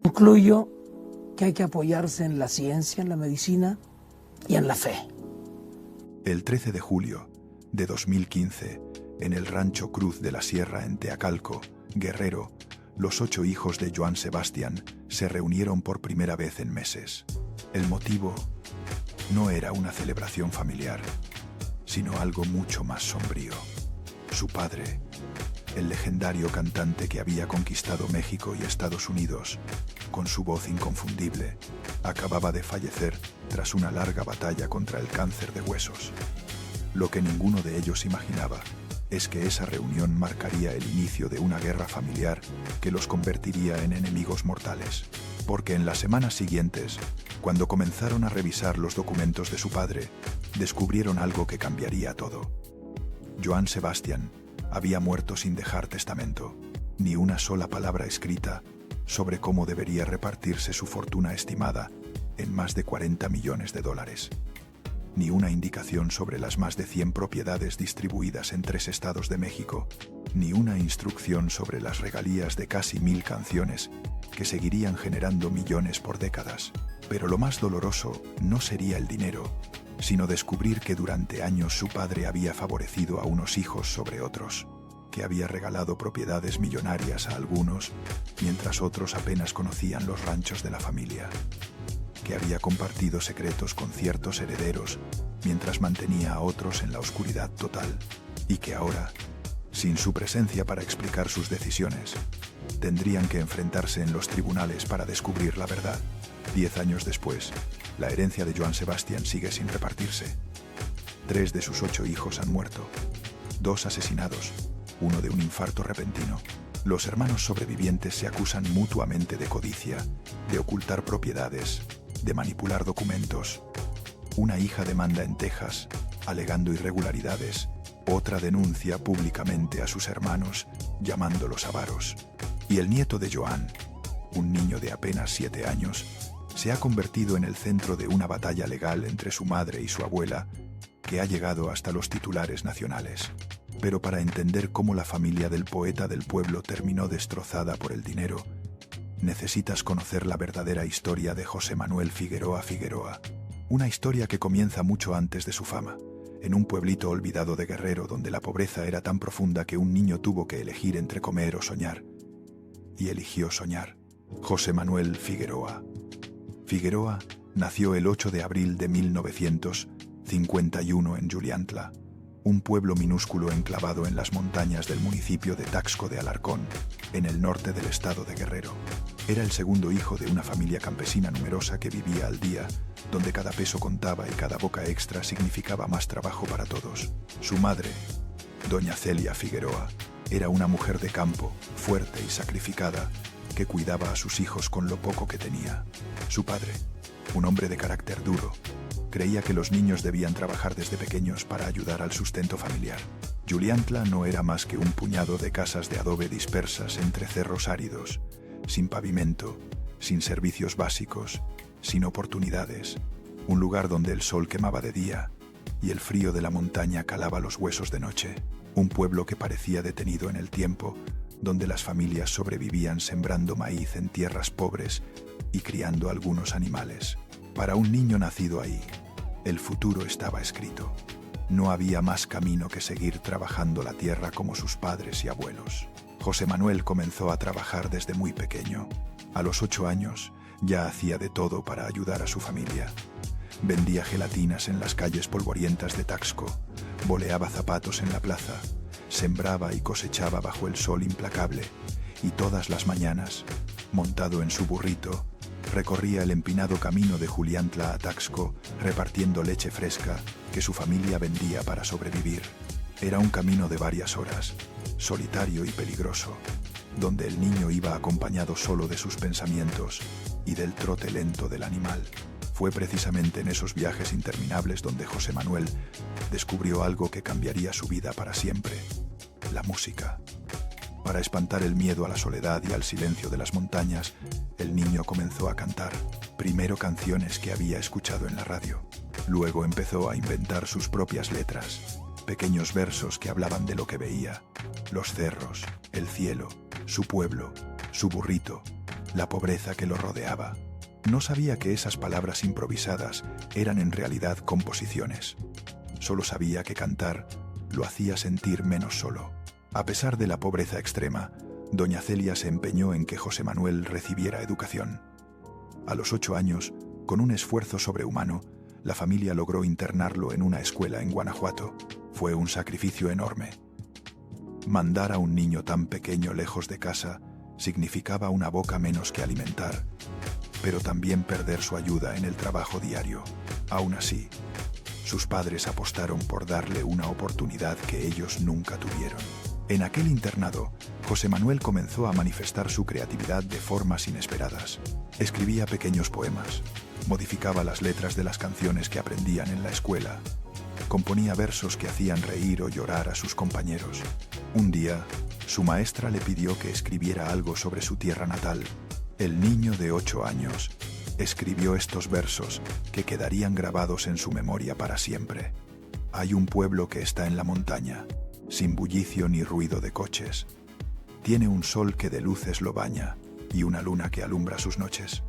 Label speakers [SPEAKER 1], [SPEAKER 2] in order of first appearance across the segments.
[SPEAKER 1] Concluyo que hay que apoyarse en la ciencia, en la medicina y en la fe.
[SPEAKER 2] El 13 de julio de 2015, en el Rancho Cruz de la Sierra en Teacalco, Guerrero, los 8 hijos de Joan Sebastián se reunieron por primera vez en meses. El motivo no era una celebración familiar, sino algo mucho más sombrío. Su padre, el legendario cantante que había conquistado México y Estados Unidos, con su voz inconfundible, acababa de fallecer tras una larga batalla contra el cáncer de huesos. Lo que ninguno de ellos imaginaba es que esa reunión marcaría el inicio de una guerra familiar que los convertiría en enemigos mortales. Porque en las semanas siguientes, cuando comenzaron a revisar los documentos de su padre, descubrieron algo que cambiaría todo. Joan Sebastián había muerto sin dejar testamento, ni una sola palabra escrita sobre cómo debería repartirse su fortuna estimada en más de $40 millones, ni una indicación sobre las más de 100 propiedades distribuidas en 3 estados de México, ni una instrucción sobre las regalías de casi 1000 canciones que seguirían generando millones por décadas. Pero lo más doloroso no sería el dinero, sino descubrir que durante años su padre había favorecido a unos hijos sobre otros, que había regalado propiedades millonarias a algunos, mientras otros apenas conocían los ranchos de la familia, que había compartido secretos con ciertos herederos, mientras mantenía a otros en la oscuridad total, y que ahora, sin su presencia para explicar sus decisiones, tendrían que enfrentarse en los tribunales para descubrir la verdad. 10 años después, la herencia de Joan Sebastián sigue sin repartirse. 3 de sus 8 hijos han muerto, 2 asesinados, 1 de un infarto repentino. Los hermanos sobrevivientes se acusan mutuamente de codicia, de ocultar propiedades, de manipular documentos. Una hija demanda en Texas, alegando irregularidades. Otra denuncia públicamente a sus hermanos, llamándolos avaros. Y el nieto de Joan, un niño de apenas 7 años, se ha convertido en el centro de una batalla legal entre su madre y su abuela, que ha llegado hasta los titulares nacionales. Pero para entender cómo la familia del poeta del pueblo terminó destrozada por el dinero, necesitas conocer la verdadera historia de José Manuel Figueroa Figueroa, una historia que comienza mucho antes de su fama, en un pueblito olvidado de Guerrero donde la pobreza era tan profunda que un niño tuvo que elegir entre comer o soñar. Y eligió soñar. José Manuel Figueroa. Figueroa nació el 8 de abril de 1951 en Juliantla, un pueblo minúsculo enclavado en las montañas del municipio de Taxco de Alarcón, en el norte del estado de Guerrero. Era el segundo hijo de una familia campesina numerosa que vivía al día, donde cada peso contaba y cada boca extra significaba más trabajo para todos. Su madre, doña Celia Figueroa, era una mujer de campo, fuerte y sacrificada, que cuidaba a sus hijos con lo poco que tenía. Su padre, un hombre de carácter duro, creía que los niños debían trabajar desde pequeños para ayudar al sustento familiar. Juliantla no era más que un puñado de casas de adobe dispersas entre cerros áridos, sin pavimento, sin servicios básicos, sin oportunidades, un lugar donde el sol quemaba de día y el frío de la montaña calaba los huesos de noche, un pueblo que parecía detenido en el tiempo, donde las familias sobrevivían sembrando maíz en tierras pobres y criando algunos animales. Para un niño nacido ahí, el futuro estaba escrito. No había más camino que seguir trabajando la tierra como sus padres y abuelos. José Manuel comenzó a trabajar desde muy pequeño. A los 8 años, ya hacía de todo para ayudar a su familia. Vendía gelatinas en las calles polvorientas de Taxco, boleaba zapatos en la plaza, sembraba y cosechaba bajo el sol implacable, y todas las mañanas, montado en su burrito, recorría el empinado camino de Juliantla a Taxco, repartiendo leche fresca que su familia vendía para sobrevivir. Era un camino de varias horas, solitario y peligroso, donde el niño iba acompañado solo de sus pensamientos y del trote lento del animal. Fue precisamente en esos viajes interminables donde José Manuel descubrió algo que cambiaría su vida para siempre: la música. Para espantar el miedo a la soledad y al silencio de las montañas, el niño comenzó a cantar, primero canciones que había escuchado en la radio. Luego empezó a inventar sus propias letras, pequeños versos que hablaban de lo que veía: los cerros, el cielo, su pueblo, su burrito, la pobreza que lo rodeaba. No sabía que esas palabras improvisadas eran en realidad composiciones. Solo sabía que cantar lo hacía sentir menos solo. A pesar de la pobreza extrema, doña Celia se empeñó en que José Manuel recibiera educación. A los 8 años, con un esfuerzo sobrehumano, la familia logró internarlo en una escuela en Guanajuato. Fue un sacrificio enorme. Mandar a un niño tan pequeño lejos de casa significaba una boca menos que alimentar, pero también perder su ayuda en el trabajo diario. Aún así, sus padres apostaron por darle una oportunidad que ellos nunca tuvieron. En aquel internado, José Manuel comenzó a manifestar su creatividad de formas inesperadas. Escribía pequeños poemas, modificaba las letras de las canciones que aprendían en la escuela, componía versos que hacían reír o llorar a sus compañeros. Un día, su maestra le pidió que escribiera algo sobre su tierra natal. El niño de 8 años escribió estos versos que quedarían grabados en su memoria para siempre. Hay un pueblo que está en la montaña, sin bullicio ni ruido de coches. Tiene un sol que de luces lo baña y una luna que alumbra sus noches.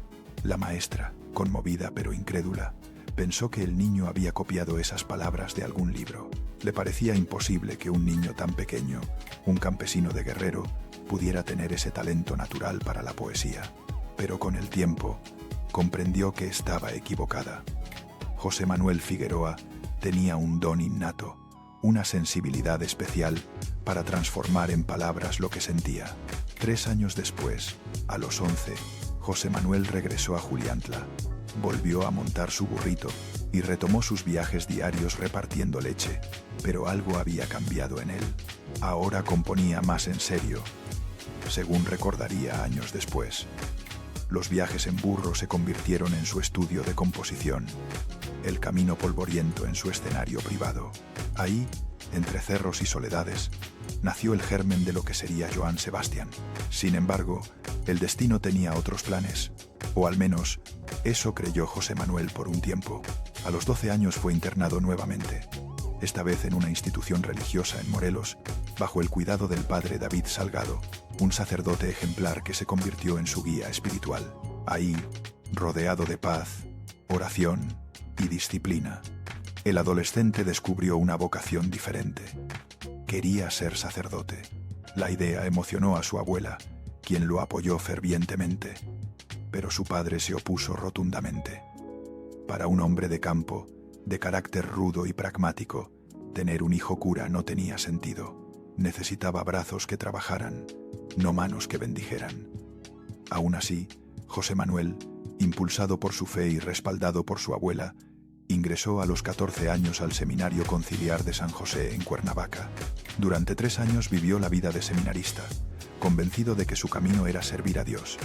[SPEAKER 2] La maestra, conmovida pero incrédula, pensó que el niño había copiado esas palabras de algún libro. Le parecía imposible que un niño tan pequeño, un campesino de Guerrero, pudiera tener ese talento natural para la poesía. Pero con el tiempo, comprendió que estaba equivocada. José Manuel Figueroa tenía un don innato, una sensibilidad especial para transformar en palabras lo que sentía. 3 años después, a los 11, José Manuel regresó a Juliantla, volvió a montar su burrito y retomó sus viajes diarios repartiendo leche, pero algo había cambiado en él. Ahora componía más en serio, según recordaría años después. Los viajes en burro se convirtieron en su estudio de composición, el camino polvoriento en su escenario privado. Ahí, entre cerros y soledades, nació el germen de lo que sería Joan Sebastián. Sin embargo, el destino tenía otros planes, o al menos, eso creyó José Manuel por un tiempo. A los 12 años fue internado nuevamente, esta vez en una institución religiosa en Morelos, bajo el cuidado del padre David Salgado, un sacerdote ejemplar que se convirtió en su guía espiritual. Ahí, rodeado de paz, oración y disciplina, el adolescente descubrió una vocación diferente. Quería ser sacerdote. La idea emocionó a su abuela, quien lo apoyó fervientemente, pero su padre se opuso rotundamente. Para un hombre de campo, de carácter rudo y pragmático, tener un hijo cura no tenía sentido. Necesitaba brazos que trabajaran, no manos que bendijeran. Aún así, José Manuel, impulsado por su fe y respaldado por su abuela, ingresó a los 14 años al Seminario Conciliar de San José en Cuernavaca. Durante 3 años vivió la vida de seminarista, convencido de que su camino era servir a Dios.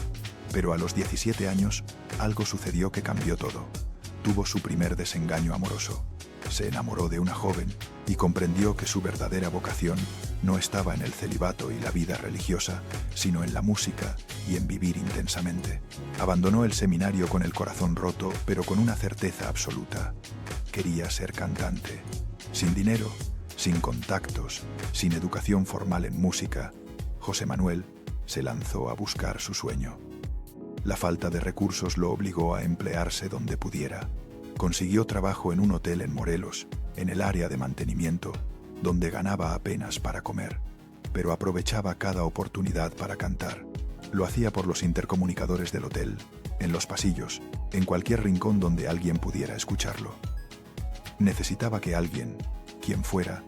[SPEAKER 2] Pero a los 17 años, algo sucedió que cambió todo. Tuvo su primer desengaño amoroso. Se enamoró de una joven y comprendió que su verdadera vocación no estaba en el celibato y la vida religiosa, sino en la música y en vivir intensamente. Abandonó el seminario con el corazón roto, pero con una certeza absoluta. Quería ser cantante. Sin dinero, sin contactos, sin educación formal en música, José Manuel se lanzó a buscar su sueño. La falta de recursos lo obligó a emplearse donde pudiera. Consiguió trabajo en un hotel en Morelos, en el área de mantenimiento, donde ganaba apenas para comer, pero aprovechaba cada oportunidad para cantar. Lo hacía por los intercomunicadores del hotel, en los pasillos, en cualquier rincón donde alguien pudiera escucharlo. Necesitaba que alguien, quien fuera,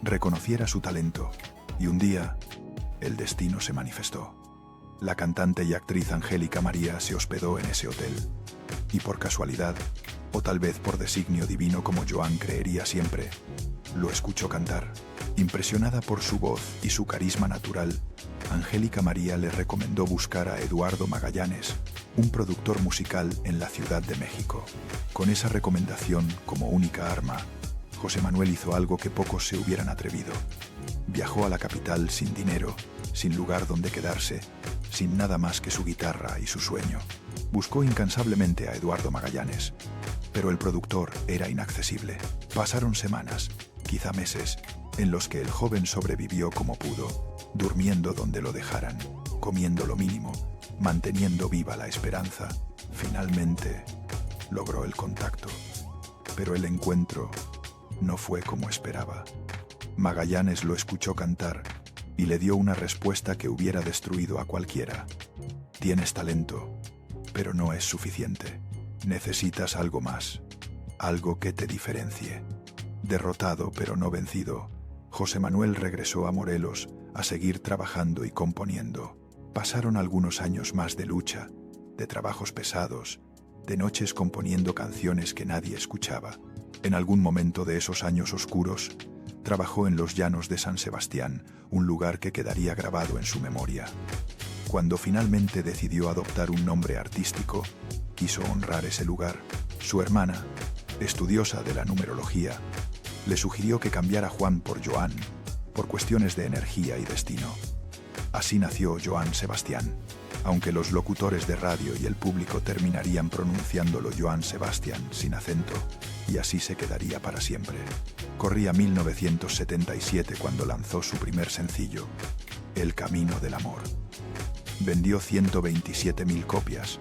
[SPEAKER 2] reconociera su talento, y un día, el destino se manifestó. La cantante y actriz Angélica María se hospedó en ese hotel, y por casualidad, o tal vez por designio divino como Joan creería siempre, lo escuchó cantar. Impresionada por su voz y su carisma natural, Angélica María le recomendó buscar a Eduardo Magallanes, un productor musical en la Ciudad de México. Con esa recomendación como única arma, José Manuel hizo algo que pocos se hubieran atrevido. Viajó a la capital sin dinero, sin lugar donde quedarse, sin nada más que su guitarra y su sueño. Buscó incansablemente a Eduardo Magallanes, pero el productor era inaccesible. Pasaron semanas, quizá meses, en los que el joven sobrevivió como pudo, durmiendo donde lo dejaran, comiendo lo mínimo, manteniendo viva la esperanza. Finalmente logró el contacto, pero el encuentro no fue como esperaba. Magallanes lo escuchó cantar y le dio una respuesta que hubiera destruido a cualquiera. Tienes talento, pero no es suficiente. Necesitas algo más, algo que te diferencie. Derrotado pero no vencido, José Manuel regresó a Morelos a seguir trabajando y componiendo. Pasaron algunos años más de lucha, de trabajos pesados, de noches componiendo canciones que nadie escuchaba. En algún momento de esos años oscuros, trabajó en los llanos de San Sebastián, un lugar que quedaría grabado en su memoria. Cuando finalmente decidió adoptar un nombre artístico, quiso honrar ese lugar. Su hermana, estudiosa de la numerología, le sugirió que cambiara Juan por Joan, por cuestiones de energía y destino. Así nació Joan Sebastián, aunque los locutores de radio y el público terminarían pronunciándolo Joan Sebastián sin acento, y así se quedaría para siempre. Corría 1977 cuando lanzó su primer sencillo, El Camino del Amor. Vendió 127.000 copias,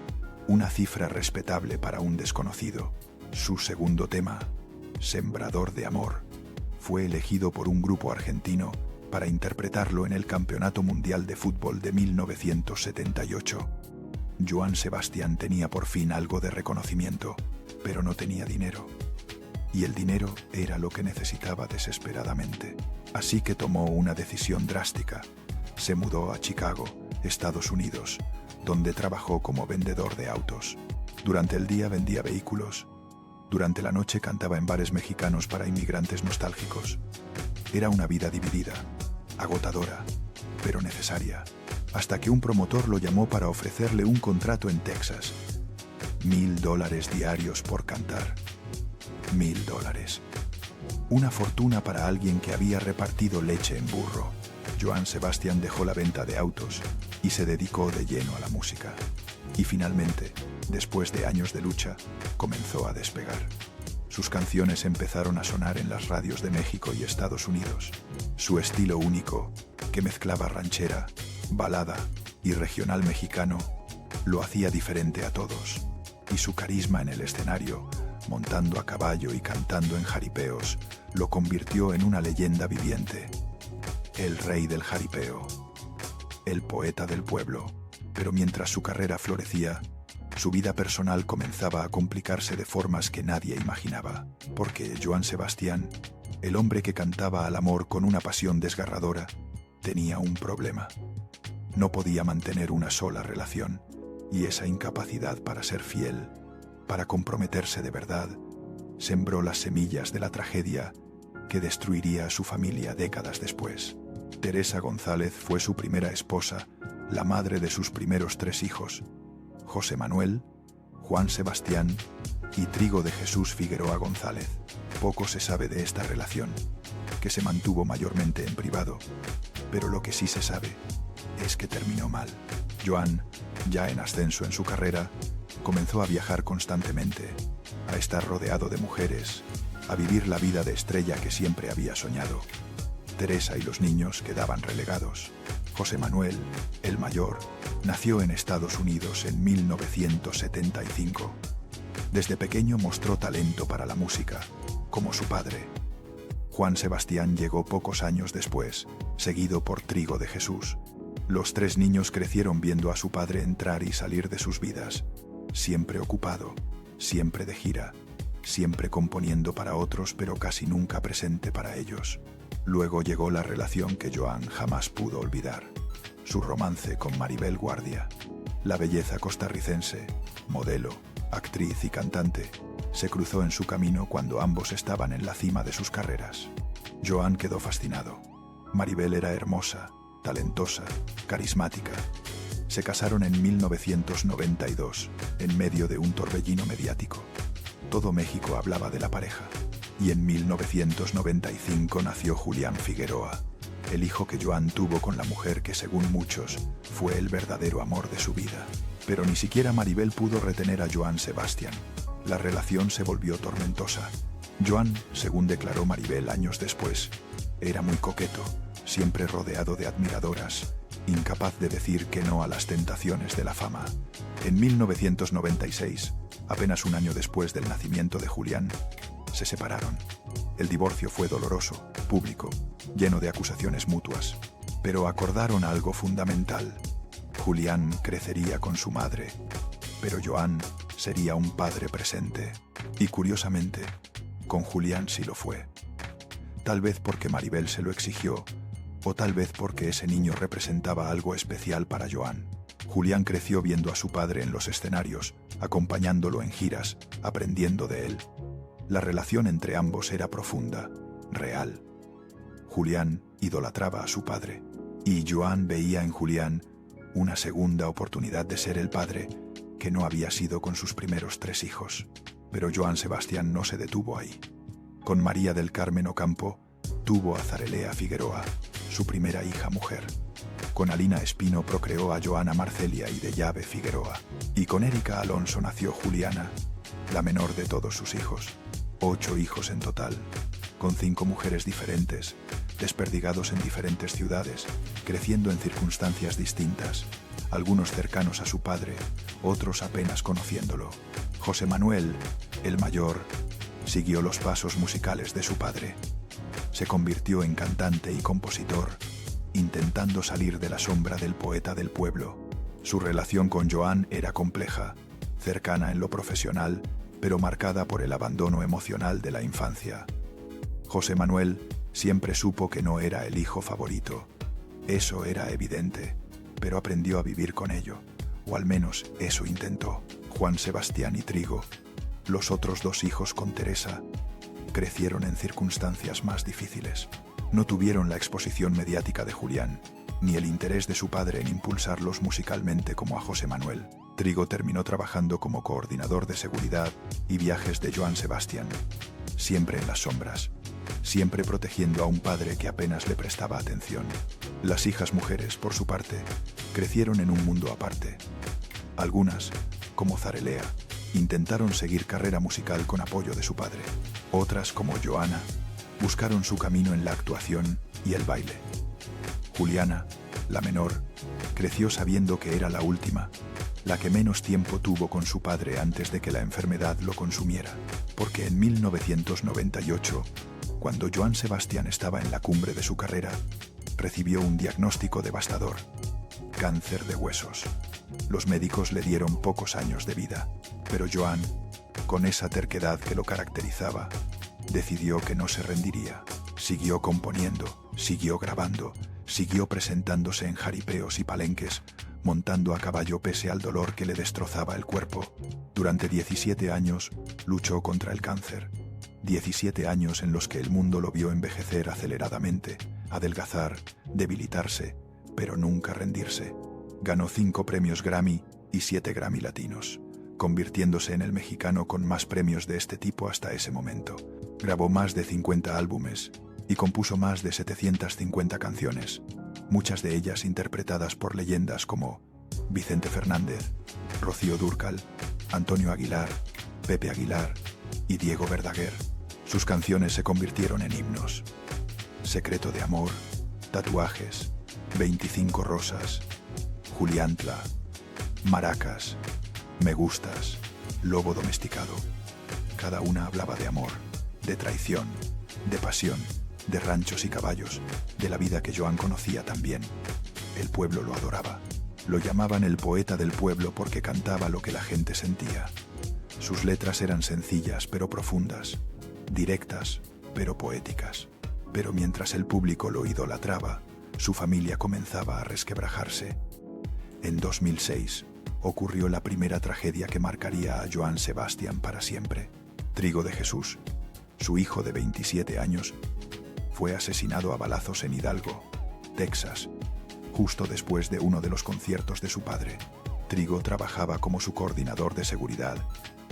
[SPEAKER 2] una cifra respetable para un desconocido. Su segundo tema, Sembrador de Amor, fue elegido por un grupo argentino para interpretarlo en el Campeonato Mundial de Fútbol de 1978. Joan Sebastián tenía por fin algo de reconocimiento, pero no tenía dinero. Y el dinero era lo que necesitaba desesperadamente. Así que tomó una decisión drástica. Se mudó a Chicago, Estados Unidos, donde trabajó como vendedor de autos. Durante el día vendía vehículos. Durante la noche cantaba en bares mexicanos para inmigrantes nostálgicos. Era una vida dividida, agotadora, pero necesaria, hasta que un promotor lo llamó para ofrecerle un contrato en Texas. $1,000 diarios por cantar. $1,000. Una fortuna para alguien que había repartido leche en burro. Joan Sebastián dejó la venta de autos y se dedicó de lleno a la música. Y finalmente, después de años de lucha, comenzó a despegar. Sus canciones empezaron a sonar en las radios de México y Estados Unidos. Su estilo único, que mezclaba ranchera, balada y regional mexicano, lo hacía diferente a todos. Y su carisma en el escenario, montando a caballo y cantando en jaripeos, lo convirtió en una leyenda viviente. El rey del jaripeo, el poeta del pueblo. Pero mientras su carrera florecía, su vida personal comenzaba a complicarse de formas que nadie imaginaba, porque Joan Sebastián, el hombre que cantaba al amor con una pasión desgarradora, tenía un problema. No podía mantener una sola relación, y esa incapacidad para ser fiel, para comprometerse de verdad, sembró las semillas de la tragedia que destruiría a su familia décadas después. Teresa González fue su primera esposa, la madre de sus primeros 3 hijos, José Manuel, Juan Sebastián y Trigo de Jesús Figueroa González. Poco se sabe de esta relación, que se mantuvo mayormente en privado, pero lo que sí se sabe es que terminó mal. Joan, ya en ascenso en su carrera, comenzó a viajar constantemente, a estar rodeado de mujeres, a vivir la vida de estrella que siempre había soñado. Teresa y los niños quedaban relegados. José Manuel, el mayor, nació en Estados Unidos en 1975. Desde pequeño mostró talento para la música, como su padre. Juan Sebastián llegó pocos años después, seguido por Trigo de Jesús. Los 3 niños crecieron viendo a su padre entrar y salir de sus vidas, siempre ocupado, siempre de gira, siempre componiendo para otros pero casi nunca presente para ellos. Luego llegó la relación que Joan jamás pudo olvidar, su romance con Maribel Guardia. La belleza costarricense, modelo, actriz y cantante, se cruzó en su camino cuando ambos estaban en la cima de sus carreras. Joan quedó fascinado. Maribel era hermosa, talentosa, carismática. Se casaron en 1992, en medio de un torbellino mediático. Todo México hablaba de la pareja. Y en 1995 nació Julián Figueroa, el hijo que Joan tuvo con la mujer que, según muchos, fue el verdadero amor de su vida. Pero ni siquiera Maribel pudo retener a Joan Sebastián. La relación se volvió tormentosa. Joan, según declaró Maribel años después, era muy coqueto, siempre rodeado de admiradoras, incapaz de decir que no a las tentaciones de la fama. En 1996, apenas un año después del nacimiento de Julián, se separaron. El divorcio fue doloroso, público, lleno de acusaciones mutuas, pero acordaron algo fundamental. Julián crecería con su madre, pero Joan sería un padre presente. Y curiosamente, con Julián sí lo fue. Tal vez porque Maribel se lo exigió, o tal vez porque ese niño representaba algo especial para Joan. Julián creció viendo a su padre en los escenarios, acompañándolo en giras, aprendiendo de él. La relación entre ambos era profunda, real. Julián idolatraba a su padre, y Joan veía en Julián una segunda oportunidad de ser el padre que no había sido con sus primeros 3 hijos. Pero Joan Sebastián no se detuvo ahí. Con María del Carmen Ocampo, tuvo a Zarelea Figueroa, su primera hija mujer. Con Alina Espino procreó a Joana Marcelia y de Llave Figueroa. Y con Erika Alonso nació Juliana, la menor de todos sus hijos. 8 hijos en total, con 5 mujeres diferentes, desperdigados en diferentes ciudades, creciendo en circunstancias distintas, algunos cercanos a su padre, otros apenas conociéndolo. José Manuel, el mayor, siguió los pasos musicales de su padre. Se convirtió en cantante y compositor, intentando salir de la sombra del poeta del pueblo. Su relación con Joan era compleja, cercana en lo profesional, pero marcada por el abandono emocional de la infancia. José Manuel siempre supo que no era el hijo favorito. Eso era evidente, pero aprendió a vivir con ello, o al menos eso intentó. Juan Sebastián y Trigo, los otros 2 hijos con Teresa, crecieron en circunstancias más difíciles. No tuvieron la exposición mediática de Julián, ni el interés de su padre en impulsarlos musicalmente como a José Manuel. Trigo terminó trabajando como coordinador de seguridad y viajes de Joan Sebastián, siempre en las sombras, siempre protegiendo a un padre que apenas le prestaba atención. Las hijas mujeres, por su parte, crecieron en un mundo aparte. Algunas, como Zarelea, intentaron seguir carrera musical con apoyo de su padre. Otras, como Joana, buscaron su camino en la actuación y el baile. Juliana, la menor, creció sabiendo que era la última, la que menos tiempo tuvo con su padre antes de que la enfermedad lo consumiera, porque en 1998, cuando Joan Sebastián estaba en la cumbre de su carrera, recibió un diagnóstico devastador: cáncer de huesos. Los médicos le dieron pocos años de vida, pero Joan, con esa terquedad que lo caracterizaba, decidió que no se rendiría. Siguió componiendo, siguió grabando, siguió presentándose en jaripeos y palenques, montando a caballo pese al dolor que le destrozaba el cuerpo. Durante 17 años luchó contra el cáncer. 17 años en los que el mundo lo vio envejecer aceleradamente, adelgazar, debilitarse, pero nunca rendirse. Ganó 5 premios Grammy y 7 Grammy Latinos, convirtiéndose en el mexicano con más premios de este tipo hasta ese momento. Grabó más de 50 álbumes y compuso más de 750 canciones, muchas de ellas interpretadas por leyendas como Vicente Fernández, Rocío Dúrcal, Antonio Aguilar, Pepe Aguilar y Diego Verdaguer. Sus canciones se convirtieron en himnos: Secreto de amor, Tatuajes, 25 rosas, Juliantla, Maracas, Me gustas, Lobo domesticado. Cada una hablaba de amor, de traición, de pasión, de ranchos y caballos, de la vida que Joan conocía también. El pueblo lo adoraba. Lo llamaban el poeta del pueblo porque cantaba lo que la gente sentía. Sus letras eran sencillas pero profundas, directas pero poéticas. Pero mientras el público lo idolatraba, su familia comenzaba a resquebrajarse. En 2006 ocurrió la primera tragedia que marcaría a Joan Sebastián para siempre. Trigo de Jesús, su hijo de 27 años, fue asesinado a balazos en Hidalgo, Texas, justo después de uno de los conciertos de su padre. Trigo trabajaba como su coordinador de seguridad,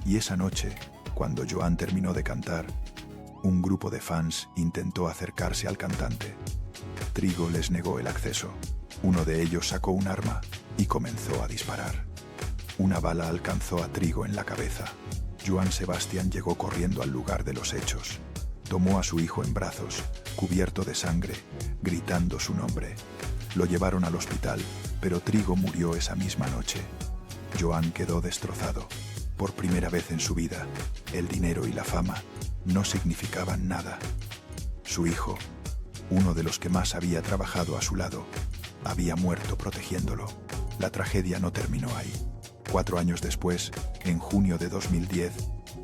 [SPEAKER 2] y esa noche, cuando Joan terminó de cantar, un grupo de fans intentó acercarse al cantante. Trigo les negó el acceso. Uno de ellos sacó un arma y comenzó a disparar. Una bala alcanzó a Trigo en la cabeza. Joan Sebastián llegó corriendo al lugar de los hechos. Tomó a su hijo en brazos, cubierto de sangre, gritando su nombre. Lo llevaron al hospital, pero Trigo murió esa misma noche. Joan quedó destrozado. Por primera vez en su vida, el dinero y la fama no significaban nada. Su hijo, uno de los que más había trabajado a su lado, había muerto protegiéndolo. La tragedia no terminó ahí. 4 años después, en junio de 2010,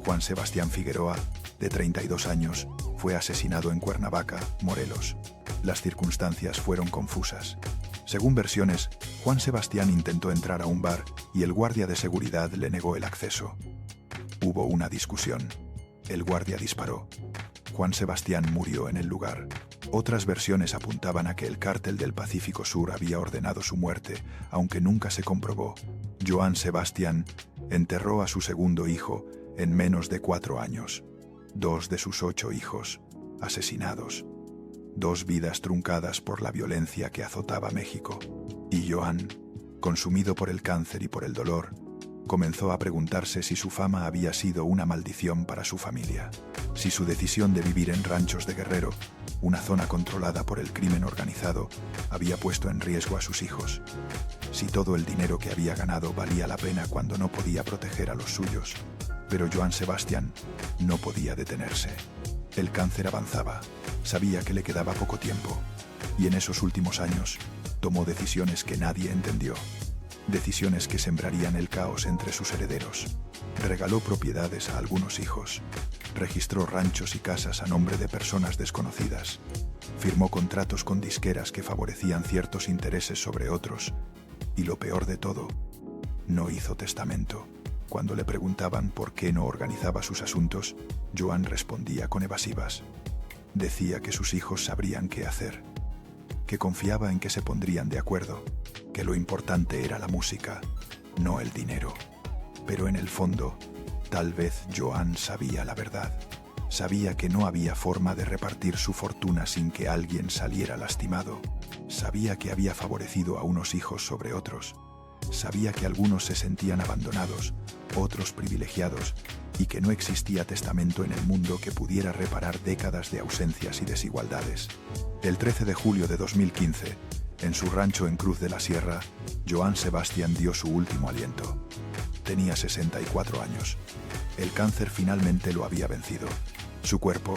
[SPEAKER 2] Juan Sebastián Figueroa, de 32 años, fue asesinado en Cuernavaca, Morelos. Las circunstancias fueron confusas. Según versiones, Juan Sebastián intentó entrar a un bar y el guardia de seguridad le negó el acceso. Hubo una discusión. El guardia disparó. Juan Sebastián murió en el lugar. Otras versiones apuntaban a que el cártel del Pacífico Sur había ordenado su muerte, aunque nunca se comprobó. Joan Sebastián enterró a su segundo hijo en menos de 4 años. 2 de sus 8 hijos asesinados. 2 vidas truncadas por la violencia que azotaba México. Y Joan, consumido por el cáncer y por el dolor, comenzó a preguntarse si su fama había sido una maldición para su familia. Si su decisión de vivir en Ranchos de Guerrero, una zona controlada por el crimen organizado, había puesto en riesgo a sus hijos. Si todo el dinero que había ganado valía la pena cuando no podía proteger a los suyos. Pero Joan Sebastián no podía detenerse. El cáncer avanzaba. Sabía que le quedaba poco tiempo. Y en esos últimos años, tomó decisiones que nadie entendió. Decisiones que sembrarían el caos entre sus herederos. Regaló propiedades a algunos hijos. Registró ranchos y casas a nombre de personas desconocidas. Firmó contratos con disqueras que favorecían ciertos intereses sobre otros. Y lo peor de todo, no hizo testamento. Cuando le preguntaban por qué no organizaba sus asuntos, Joan respondía con evasivas. Decía que sus hijos sabrían qué hacer, que confiaba en que se pondrían de acuerdo, que lo importante era la música, no el dinero. Pero en el fondo, tal vez Joan sabía la verdad. Sabía que no había forma de repartir su fortuna sin que alguien saliera lastimado. Sabía que había favorecido a unos hijos sobre otros. Sabía que algunos se sentían abandonados, otros privilegiados, y que no existía testamento en el mundo que pudiera reparar décadas de ausencias y desigualdades. El 13 de julio de 2015, en su rancho en Cruz de la Sierra, Joan Sebastián dio su último aliento. Tenía 64 años. El cáncer finalmente lo había vencido. Su cuerpo,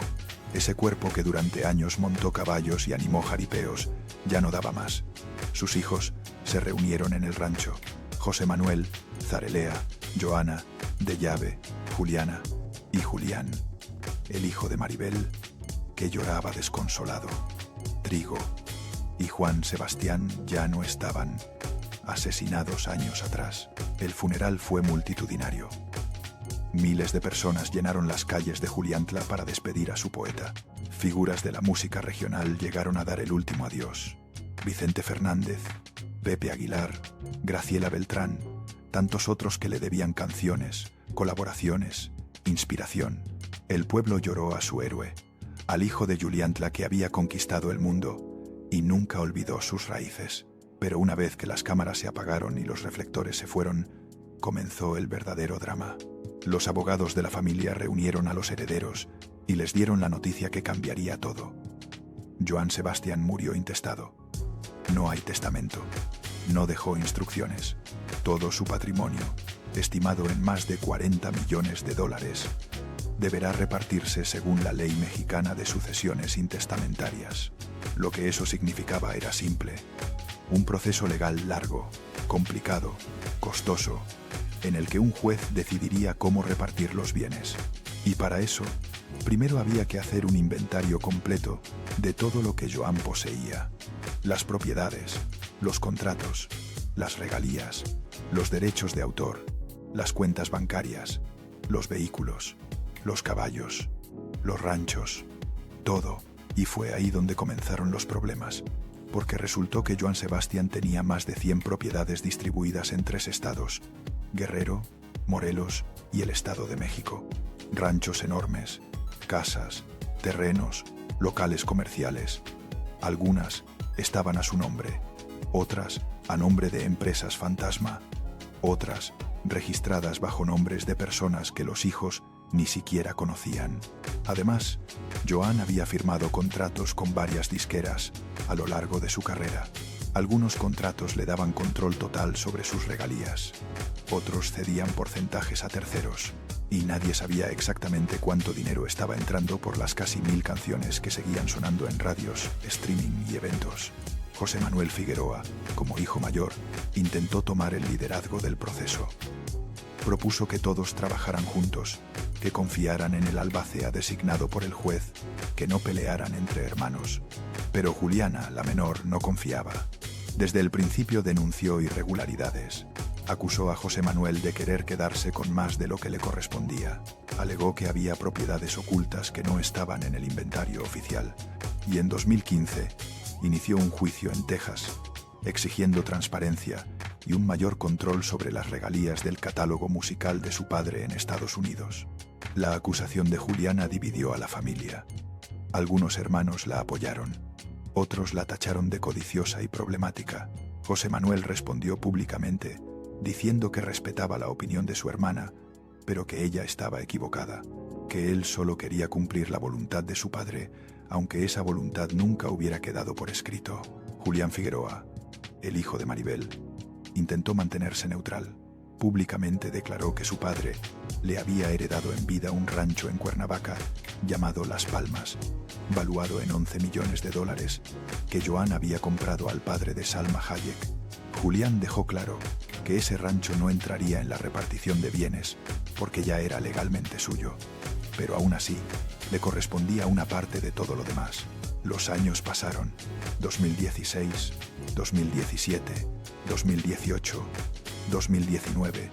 [SPEAKER 2] ese cuerpo que durante años montó caballos y animó jaripeos, ya no daba más. Sus hijos se reunieron en el rancho. José Manuel, Zarelea, Joana, Deyave, Juliana y Julián, el hijo de Maribel, que lloraba desconsolado. Trigo y Juan Sebastián ya no estaban, asesinados años atrás. El funeral fue multitudinario. Miles de personas llenaron las calles de Juliantla para despedir a su poeta. Figuras de la música regional llegaron a dar el último adiós. Vicente Fernández, Pepe Aguilar, Graciela Beltrán, tantos otros que le debían canciones, colaboraciones, inspiración. El pueblo lloró a su héroe, al hijo de Juliantla que había conquistado el mundo y nunca olvidó sus raíces. Pero una vez que las cámaras se apagaron y los reflectores se fueron, comenzó el verdadero drama. Los abogados de la familia reunieron a los herederos y les dieron la noticia que cambiaría todo. Joan Sebastián murió intestado. No hay testamento. No dejó instrucciones. Todo su patrimonio, estimado en más de $40 millones, deberá repartirse según la ley mexicana de sucesiones intestamentarias. Lo que eso significaba era simple. Un proceso legal largo, complicado, costoso, en el que un juez decidiría cómo repartir los bienes. Y para eso, primero había que hacer un inventario completo de todo lo que Joan poseía. Las propiedades, los contratos, las regalías, los derechos de autor, las cuentas bancarias, los vehículos, los caballos, los ranchos, todo. Y fue ahí donde comenzaron los problemas, porque resultó que Joan Sebastián tenía más de 100 propiedades distribuidas en 3 estados: Guerrero, Morelos y el Estado de México. Ranchos enormes, casas, terrenos, locales comerciales. Algunas estaban a su nombre, otras a nombre de empresas fantasma, otras registradas bajo nombres de personas que los hijos ni siquiera conocían. Además, Joan había firmado contratos con varias disqueras a lo largo de su carrera. Algunos contratos le daban control total sobre sus regalías. Otros cedían porcentajes a terceros. Y nadie sabía exactamente cuánto dinero estaba entrando por las casi 1000 canciones que seguían sonando en radios, streaming y eventos. José Manuel Figueroa, como hijo mayor, intentó tomar el liderazgo del proceso. Propuso que todos trabajaran juntos, que confiaran en el albacea designado por el juez, que no pelearan entre hermanos. Pero Juliana, la menor, no confiaba. Desde el principio denunció irregularidades. Acusó a José Manuel de querer quedarse con más de lo que le correspondía. Alegó que había propiedades ocultas que no estaban en el inventario oficial. Y en 2015 inició un juicio en Texas, exigiendo transparencia y un mayor control sobre las regalías del catálogo musical de su padre en Estados Unidos. La acusación de Juliana dividió a la familia. Algunos hermanos la apoyaron. Otros la tacharon de codiciosa y problemática. José Manuel respondió públicamente, diciendo que respetaba la opinión de su hermana, pero que ella estaba equivocada, que él solo quería cumplir la voluntad de su padre, aunque esa voluntad nunca hubiera quedado por escrito. Julián Figueroa, el hijo de Maribel, intentó mantenerse neutral. Públicamente declaró que su padre le había heredado en vida un rancho en Cuernavaca llamado Las Palmas, valuado en $11 millones, que Joan había comprado al padre de Salma Hayek. Julián dejó claro que ese rancho no entraría en la repartición de bienes porque ya era legalmente suyo, pero aún así le correspondía una parte de todo lo demás. Los años pasaron: 2016, 2017, 2018, 2019,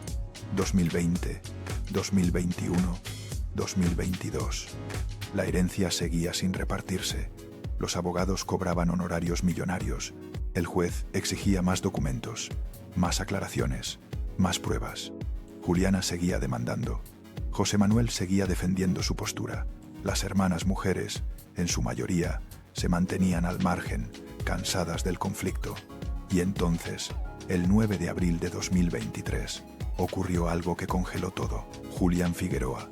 [SPEAKER 2] 2020, 2021, 2022. La herencia seguía sin repartirse. Los abogados cobraban honorarios millonarios. El juez exigía más documentos, más aclaraciones, más pruebas. Juliana seguía demandando. José Manuel seguía defendiendo su postura. Las hermanas mujeres, en su mayoría, se mantenían al margen, cansadas del conflicto. Y entonces, el 9 de abril de 2023, ocurrió algo que congeló todo. Julián Figueroa,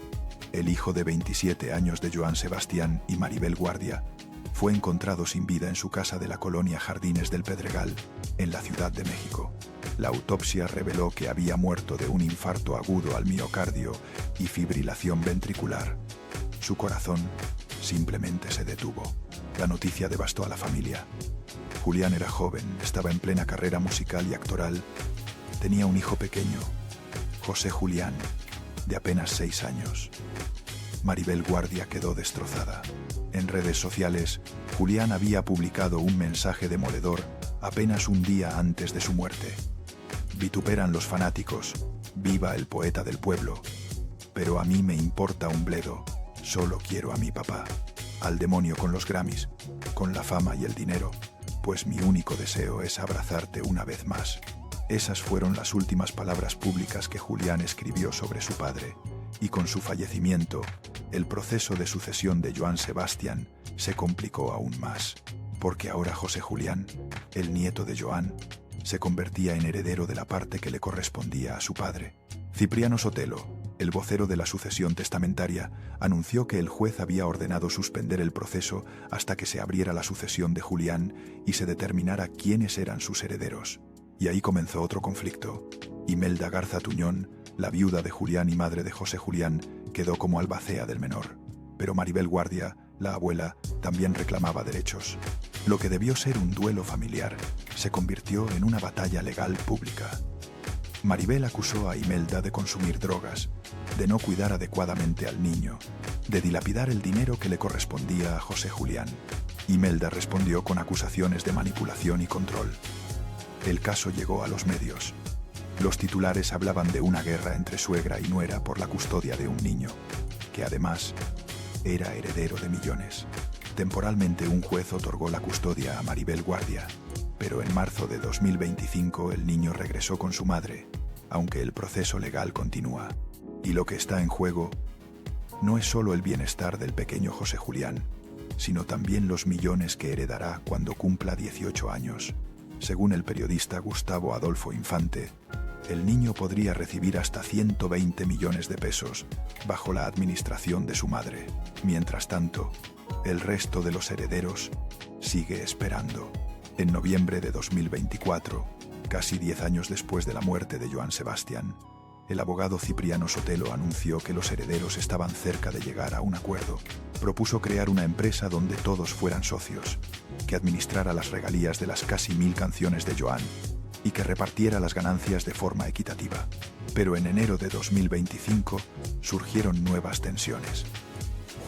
[SPEAKER 2] el hijo de 27 años de Joan Sebastián y Maribel Guardia, fue encontrado sin vida en su casa de la colonia Jardines del Pedregal, en la Ciudad de México. La autopsia reveló que había muerto de un infarto agudo al miocardio y fibrilación ventricular. Su corazón simplemente se detuvo. La noticia devastó a la familia. Julián era joven, estaba en plena carrera musical y actoral. Tenía un hijo pequeño, José Julián, de apenas 6 años. Maribel Guardia quedó destrozada. En redes sociales, Julián había publicado un mensaje demoledor apenas un día antes de su muerte. Vituperan los fanáticos, viva el poeta del pueblo. Pero a mí me importa un bledo, solo quiero a mi papá. Al demonio con los Grammys, con la fama y el dinero, pues mi único deseo es abrazarte una vez más. Esas fueron las últimas palabras públicas que Julián escribió sobre su padre, y con su fallecimiento, el proceso de sucesión de Joan Sebastián se complicó aún más, porque ahora José Julián, el nieto de Joan, se convertía en heredero de la parte que le correspondía a su padre. Cipriano Sotelo, el vocero de la sucesión testamentaria, anunció que el juez había ordenado suspender el proceso hasta que se abriera la sucesión de Julián y se determinara quiénes eran sus herederos. Y ahí comenzó otro conflicto. Imelda Garza Tuñón, la viuda de Julián y madre de José Julián, quedó como albacea del menor. Pero Maribel Guardia, la abuela, también reclamaba derechos. Lo que debió ser un duelo familiar se convirtió en una batalla legal pública. Maribel acusó a Imelda de consumir drogas, de no cuidar adecuadamente al niño, de dilapidar el dinero que le correspondía a José Julián. Imelda respondió con acusaciones de manipulación y control. El caso llegó a los medios. Los titulares hablaban de una guerra entre suegra y nuera por la custodia de un niño, que además era heredero de millones. Temporalmente un juez otorgó la custodia a Maribel Guardia, pero en marzo de 2025 el niño regresó con su madre, aunque el proceso legal continúa. Y lo que está en juego no es solo el bienestar del pequeño José Julián, sino también los millones que heredará cuando cumpla 18 años. Según el periodista Gustavo Adolfo Infante, el niño podría recibir hasta 120 millones de pesos bajo la administración de su madre. Mientras tanto, el resto de los herederos sigue esperando. En noviembre de 2024, casi 10 años después de la muerte de Joan Sebastián, el abogado Cipriano Sotelo anunció que los herederos estaban cerca de llegar a un acuerdo. Propuso crear una empresa donde todos fueran socios, que administrara las regalías de las casi 1000 canciones de Joan y que repartiera las ganancias de forma equitativa. Pero en enero de 2025 surgieron nuevas tensiones.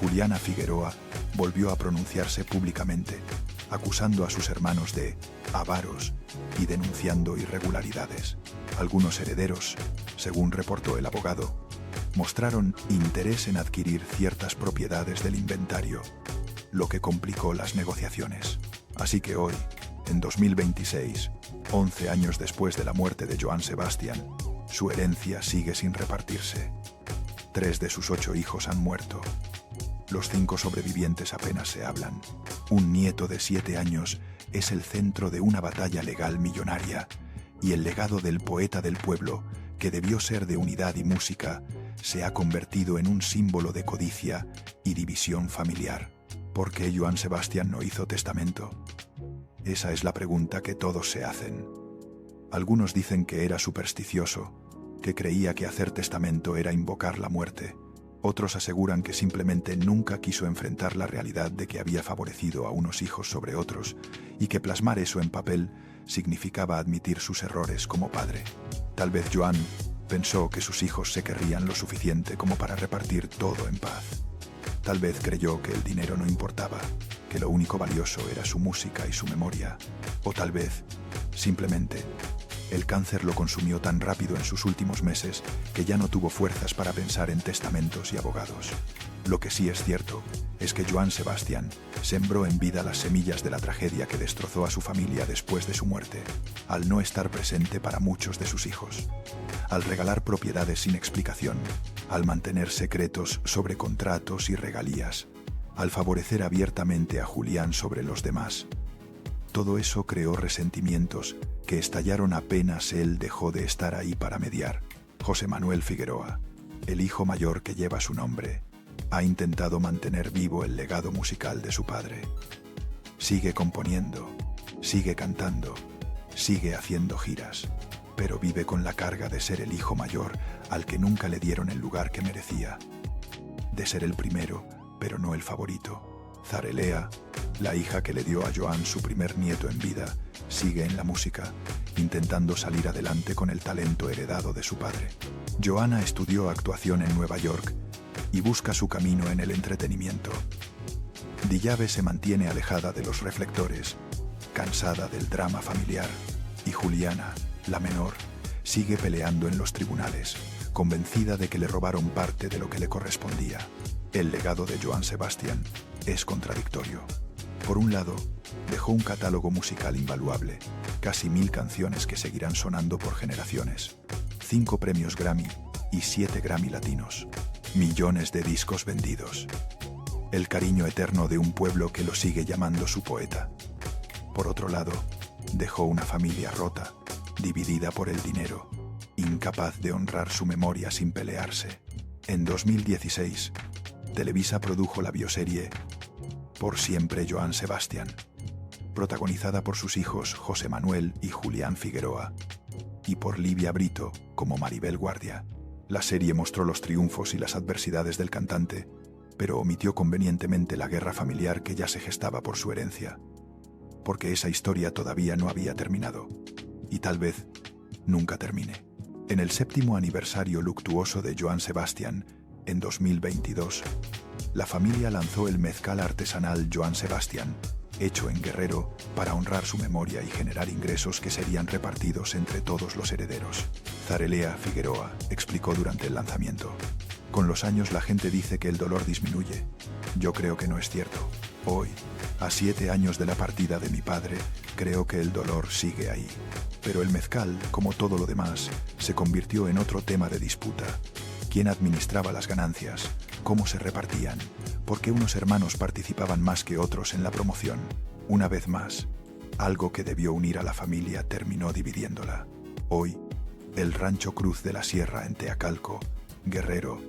[SPEAKER 2] Juliana Figueroa volvió a pronunciarse públicamente, acusando a sus hermanos de avaros y denunciando irregularidades. Algunos herederos, según reportó el abogado, mostraron interés en adquirir ciertas propiedades del inventario, lo que complicó las negociaciones. Así que hoy, en 2026, 11 años después de la muerte de Joan Sebastián, su herencia sigue sin repartirse. 3 de sus 8 hijos han muerto. Los 5 sobrevivientes apenas se hablan. Un nieto de 7 años es el centro de una batalla legal millonaria, y el legado del poeta del pueblo, que debió ser de unidad y música, se ha convertido en un símbolo de codicia y división familiar. ¿Por qué Joan Sebastián no hizo testamento? Esa es la pregunta que todos se hacen. Algunos dicen que era supersticioso, que creía que hacer testamento era invocar la muerte. Otros aseguran que simplemente nunca quiso enfrentar la realidad de que había favorecido a unos hijos sobre otros y que plasmar eso en papel significaba admitir sus errores como padre. Tal vez Joan pensó que sus hijos se querrían lo suficiente como para repartir todo en paz. Tal vez creyó que el dinero no importaba, que lo único valioso era su música y su memoria. O tal vez, simplemente, el cáncer lo consumió tan rápido en sus últimos meses que ya no tuvo fuerzas para pensar en testamentos y abogados. Lo que sí es cierto es que Joan Sebastián sembró en vida las semillas de la tragedia que destrozó a su familia después de su muerte, al no estar presente para muchos de sus hijos, al regalar propiedades sin explicación, al mantener secretos sobre contratos y regalías, al favorecer abiertamente a Julián sobre los demás. Todo eso creó resentimientos que estallaron apenas él dejó de estar ahí para mediar. José Manuel Figueroa, el hijo mayor que lleva su nombre, ha intentado mantener vivo el legado musical de su padre. Sigue componiendo, sigue cantando, sigue haciendo giras, pero vive con la carga de ser el hijo mayor al que nunca le dieron el lugar que merecía, de ser el primero, pero no el favorito. Zarelea, la hija que le dio a Joan su primer nieto en vida, sigue en la música, intentando salir adelante con el talento heredado de su padre. Joana estudió actuación en Nueva York y busca su camino en el entretenimiento. Dillave se mantiene alejada de los reflectores, cansada del drama familiar, y Juliana, la menor, sigue peleando en los tribunales, convencida de que le robaron parte de lo que le correspondía. El legado de Joan Sebastián es contradictorio. Por un lado, dejó un catálogo musical invaluable, casi 1000 canciones que seguirán sonando por generaciones, 5 premios Grammy y 7 Grammy latinos, millones de discos vendidos, el cariño eterno de un pueblo que lo sigue llamando su poeta. Por otro lado, dejó una familia rota, dividida por el dinero, incapaz de honrar su memoria sin pelearse. En 2016, Televisa produjo la bioserie Por siempre Joan Sebastián, protagonizada por sus hijos José Manuel y Julián Figueroa, y por Livia Brito como Maribel Guardia. La serie mostró los triunfos y las adversidades del cantante, pero omitió convenientemente la guerra familiar que ya se gestaba por su herencia, porque esa historia todavía no había terminado, y tal vez nunca termine. En el 7º aniversario luctuoso de Joan Sebastián, en 2022, la familia lanzó el mezcal artesanal Joan Sebastián, hecho en Guerrero, para honrar su memoria y generar ingresos que serían repartidos entre todos los herederos. Zarelea Figueroa explicó durante el lanzamiento: con los años la gente dice que el dolor disminuye. Yo creo que no es cierto. Hoy, a 7 años de la partida de mi padre, creo que el dolor sigue ahí. Pero el mezcal, como todo lo demás, se convirtió en otro tema de disputa. ¿Quién administraba las ganancias? ¿Cómo se repartían? ¿Por qué unos hermanos participaban más que otros en la promoción? Una vez más, algo que debió unir a la familia terminó dividiéndola. Hoy, el Rancho Cruz de la Sierra en Teacalco, Guerrero,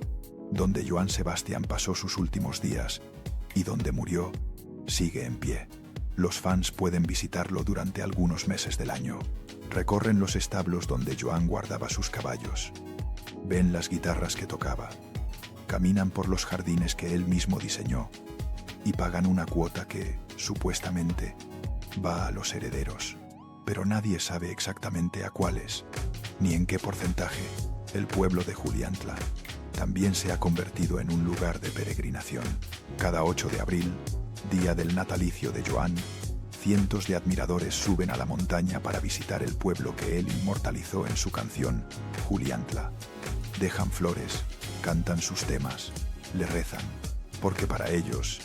[SPEAKER 2] donde Joan Sebastián pasó sus últimos días y donde murió, sigue en pie. Los fans pueden visitarlo durante algunos meses del año. Recorren los establos donde Joan guardaba sus caballos. Ven las guitarras que tocaba. Caminan por los jardines que él mismo diseñó. Y pagan una cuota que, supuestamente, va a los herederos. Pero nadie sabe exactamente a cuáles, ni en qué porcentaje. El pueblo de Juliantla también se ha convertido en un lugar de peregrinación. Cada 8 de abril, día del natalicio de Joan, cientos de admiradores suben a la montaña para visitar el pueblo que él inmortalizó en su canción Juliantla. Dejan flores, cantan sus temas, le rezan, porque para ellos,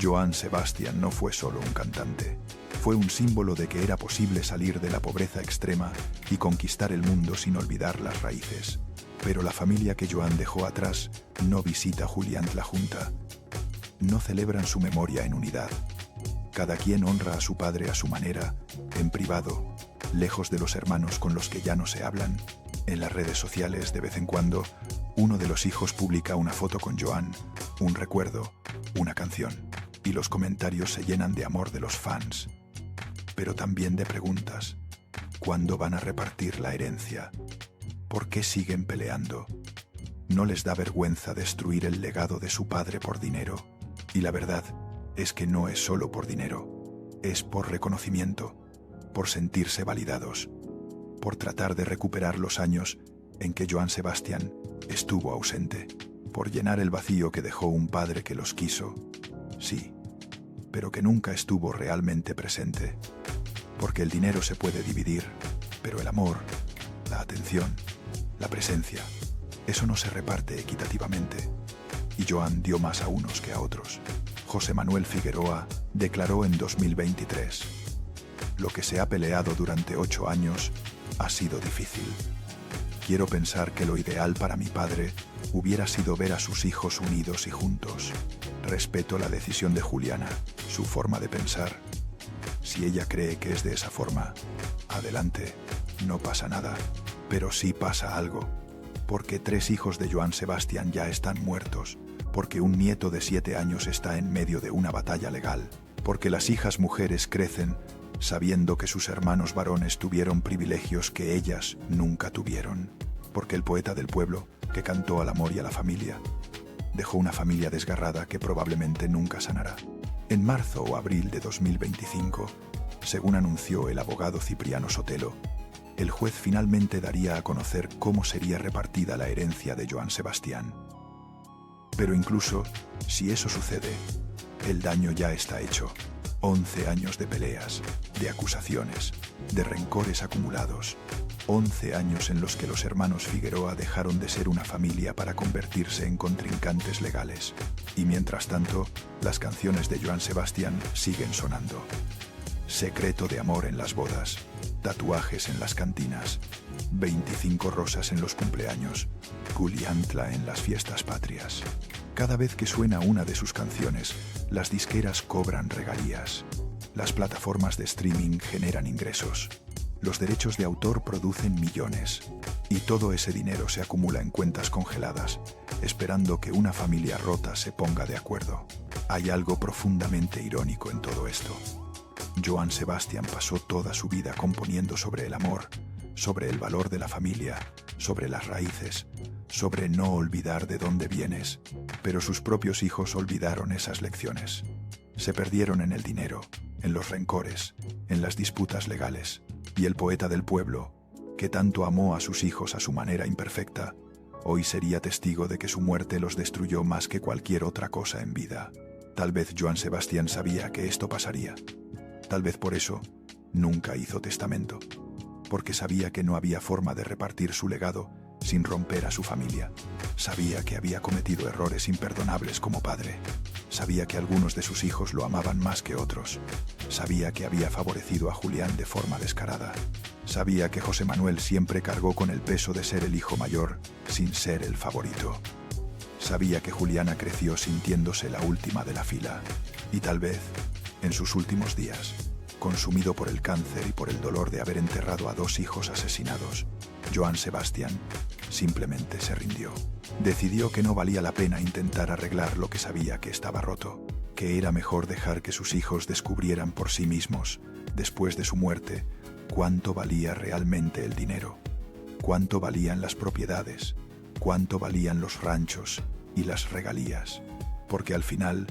[SPEAKER 2] Joan Sebastian no fue solo un cantante, fue un símbolo de que era posible salir de la pobreza extrema y conquistar el mundo sin olvidar las raíces. Pero la familia que Joan dejó atrás no visita Juliantla junta. No celebran su memoria en unidad. Cada quien honra a su padre a su manera, en privado, lejos de los hermanos con los que ya no se hablan. En las redes sociales, de vez en cuando, uno de los hijos publica una foto con Joan, un recuerdo, una canción, y los comentarios se llenan de amor de los fans, pero también de preguntas. ¿Cuándo van a repartir la herencia? ¿Por qué siguen peleando? ¿No les da vergüenza destruir el legado de su padre por dinero? Y la verdad es que no es solo por dinero, es por reconocimiento, por sentirse validados, por tratar de recuperar los años en que Joan Sebastian estuvo ausente, por llenar el vacío que dejó un padre que los quiso, sí, pero que nunca estuvo realmente presente. Porque el dinero se puede dividir, pero el amor, la atención, la presencia, eso no se reparte equitativamente. Y Joan dio más a unos que a otros. José Manuel Figueroa declaró en 2023: lo que se ha peleado durante 8 años ha sido difícil. Quiero pensar que lo ideal para mi padre hubiera sido ver a sus hijos unidos y juntos. Respeto la decisión de Juliana, su forma de pensar. Si ella cree que es de esa forma, adelante, no pasa nada. Pero sí pasa algo, porque 3 hijos de Joan Sebastian ya están muertos, porque un nieto de 7 años está en medio de una batalla legal, porque las hijas mujeres crecen sabiendo que sus hermanos varones tuvieron privilegios que ellas nunca tuvieron, porque el poeta del pueblo, que cantó al amor y a la familia, dejó una familia desgarrada que probablemente nunca sanará. En marzo o abril de 2025, según anunció el abogado Cipriano Sotelo, el juez finalmente daría a conocer cómo sería repartida la herencia de Joan Sebastian. Pero incluso si eso sucede, el daño ya está hecho. 11 años de peleas, de acusaciones, de rencores acumulados. 11 años en los que los hermanos Figueroa dejaron de ser una familia para convertirse en contrincantes legales. Y mientras tanto, las canciones de Joan Sebastian siguen sonando. Secreto de amor en las bodas, tatuajes en las cantinas, 25 rosas en los cumpleaños, Juliantla en las fiestas patrias. Cada vez que suena una de sus canciones, las disqueras cobran regalías. Las plataformas de streaming generan ingresos. Los derechos de autor producen millones. Y todo ese dinero se acumula en cuentas congeladas, esperando que una familia rota se ponga de acuerdo. Hay algo profundamente irónico en todo esto. Joan Sebastian pasó toda su vida componiendo sobre el amor, sobre el valor de la familia, sobre las raíces, sobre no olvidar de dónde vienes, pero sus propios hijos olvidaron esas lecciones. Se perdieron en el dinero, en los rencores, en las disputas legales, y el poeta del pueblo, que tanto amó a sus hijos a su manera imperfecta, hoy sería testigo de que su muerte los destruyó más que cualquier otra cosa en vida. Tal vez Joan Sebastian sabía que esto pasaría. Tal vez por eso nunca hizo testamento, porque sabía que no había forma de repartir su legado sin romper a su familia. Sabía que había cometido errores imperdonables como padre. Sabía que algunos de sus hijos lo amaban más que otros. Sabía que había favorecido a Julián de forma descarada. Sabía que José Manuel siempre cargó con el peso de ser el hijo mayor, sin ser el favorito. Sabía que Juliana creció sintiéndose la última de la fila. Y tal vez, en sus últimos días, consumido por el cáncer y por el dolor de haber enterrado a 2 hijos asesinados, Joan Sebastian simplemente se rindió. Decidió que no valía la pena intentar arreglar lo que sabía que estaba roto, que era mejor dejar que sus hijos descubrieran por sí mismos, después de su muerte, cuánto valía realmente el dinero, cuánto valían las propiedades, cuánto valían los ranchos y las regalías, porque al final,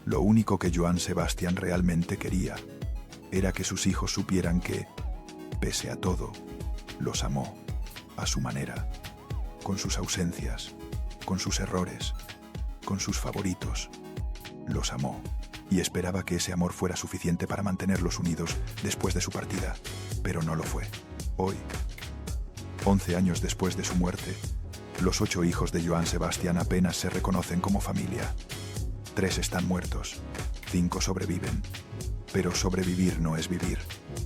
[SPEAKER 2] lo único que Johann Sebastian realmente quería era que sus hijos supieran que, pese a todo, los amó, a su manera, con sus ausencias, con sus errores, con sus favoritos. Los amó, y esperaba que ese amor fuera suficiente para mantenerlos unidos después de su partida, pero no lo fue. Hoy, 11 años después de su muerte, los 8 hijos de Johann Sebastian apenas se reconocen como familia. 3 están muertos, 5 sobreviven. Pero sobrevivir no es vivir,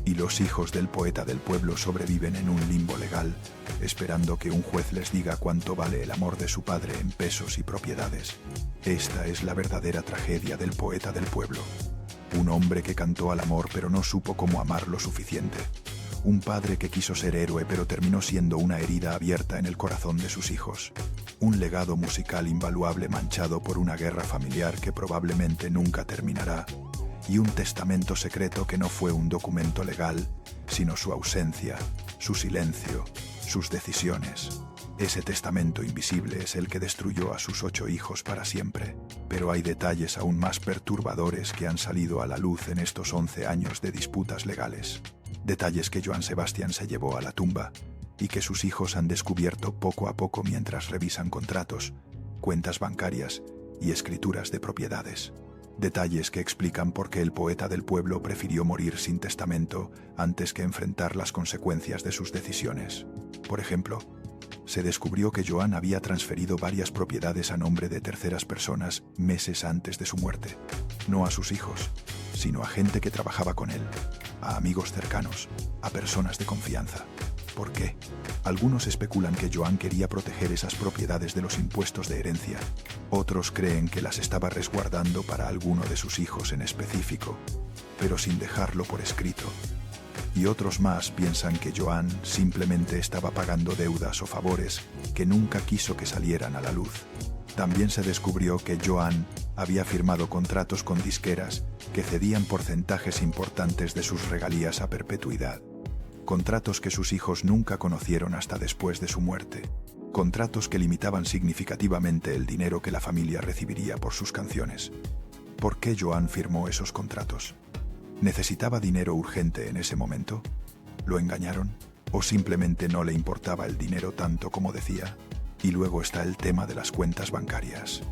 [SPEAKER 2] y los hijos del poeta del pueblo sobreviven en un limbo legal, esperando que un juez les diga cuánto vale el amor de su padre en pesos y propiedades. Esta es la verdadera tragedia del poeta del pueblo. Un hombre que cantó al amor pero no supo cómo amar lo suficiente. Un padre que quiso ser héroe pero terminó siendo una herida abierta en el corazón de sus hijos. Un legado musical invaluable manchado por una guerra familiar que probablemente nunca terminará. Y un testamento secreto que no fue un documento legal, sino su ausencia, su silencio, sus decisiones. Ese testamento invisible es el que destruyó a sus 8 hijos para siempre. Pero hay detalles aún más perturbadores que han salido a la luz en estos 11 años de disputas legales. Detalles que Johann Sebastian se llevó a la tumba y que sus hijos han descubierto poco a poco mientras revisan contratos, cuentas bancarias y escrituras de propiedades. Detalles que explican por qué el poeta del pueblo prefirió morir sin testamento antes que enfrentar las consecuencias de sus decisiones. Por ejemplo, se descubrió que Johann había transferido varias propiedades a nombre de terceras personas meses antes de su muerte. No a sus hijos, sino a gente que trabajaba con él, a amigos cercanos, a personas de confianza. ¿Por qué? Algunos especulan que Johann quería proteger esas propiedades de los impuestos de herencia. Otros creen que las estaba resguardando para alguno de sus hijos en específico, pero sin dejarlo por escrito. Y otros más piensan que Johann simplemente estaba pagando deudas o favores que nunca quiso que salieran a la luz. También se descubrió que Johann había firmado contratos con disqueras que cedían porcentajes importantes de sus regalías a perpetuidad. Contratos que sus hijos nunca conocieron hasta después de su muerte. Contratos que limitaban significativamente el dinero que la familia recibiría por sus canciones. ¿Por qué Johann firmó esos contratos? ¿Necesitaba dinero urgente en ese momento? ¿Lo engañaron? ¿O simplemente no le importaba el dinero tanto como decía? Y luego está el tema de las cuentas bancarias.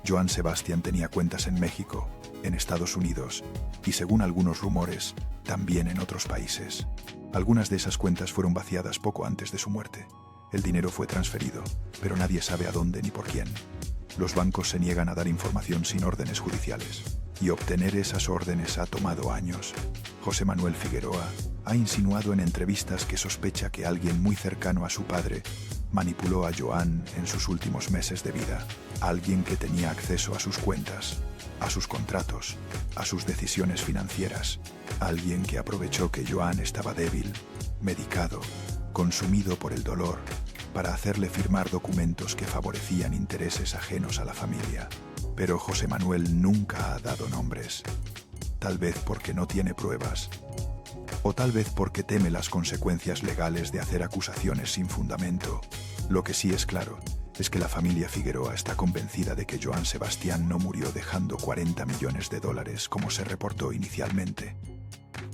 [SPEAKER 2] Johann Sebastian tenía cuentas en México, en Estados Unidos y, según algunos rumores, también en otros países. Algunas de esas cuentas fueron vaciadas poco antes de su muerte. El dinero fue transferido, pero nadie sabe a dónde ni por quién. Los bancos se niegan a dar información sin órdenes judiciales, y obtener esas órdenes ha tomado años. José Manuel Figueroa ha insinuado en entrevistas que sospecha que alguien muy cercano a su padre manipuló a Johann en sus últimos meses de vida. Alguien que tenía acceso a sus cuentas, a sus contratos, a sus decisiones financieras. Alguien que aprovechó que Johann estaba débil, medicado, consumido por el dolor, para hacerle firmar documentos que favorecían intereses ajenos a la familia. Pero José Manuel nunca ha dado nombres. Tal vez porque no tiene pruebas, o tal vez porque teme las consecuencias legales de hacer acusaciones sin fundamento. Lo que sí es claro es que la familia Figueroa está convencida de que Johann Sebastian no murió dejando $40 millones como se reportó inicialmente.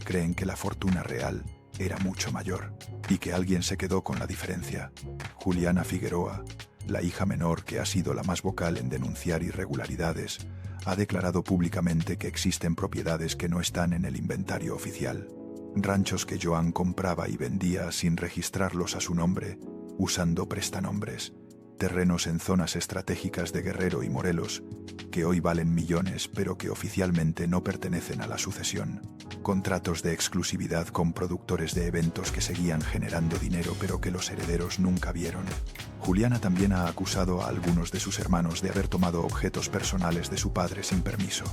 [SPEAKER 2] Creen que la fortuna real era mucho mayor y que alguien se quedó con la diferencia. Juliana Figueroa, la hija menor que ha sido la más vocal en denunciar irregularidades, ha declarado públicamente que existen propiedades que no están en el inventario oficial. Ranchos que Johann compraba y vendía sin registrarlos a su nombre, usando prestanombres. Terrenos en zonas estratégicas de Guerrero y Morelos, que hoy valen millones pero que oficialmente no pertenecen a la sucesión. Contratos de exclusividad con productores de eventos que seguían generando dinero pero que los herederos nunca vieron. Juliana también ha acusado a algunos de sus hermanos de haber tomado objetos personales de su padre sin permiso.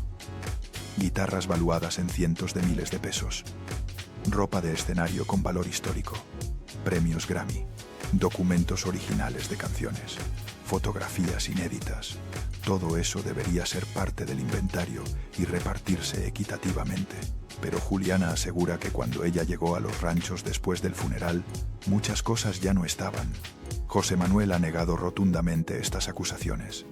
[SPEAKER 2] Guitarras valuadas en cientos de miles de pesos. Ropa de escenario con valor histórico. Premios Grammy. Documentos originales de canciones, fotografías inéditas, Todo eso debería ser parte del inventario y repartirse equitativamente. Pero Juliana asegura que cuando ella llegó a los ranchos después del funeral, muchas cosas ya no estaban. José Manuel ha negado rotundamente estas acusaciones.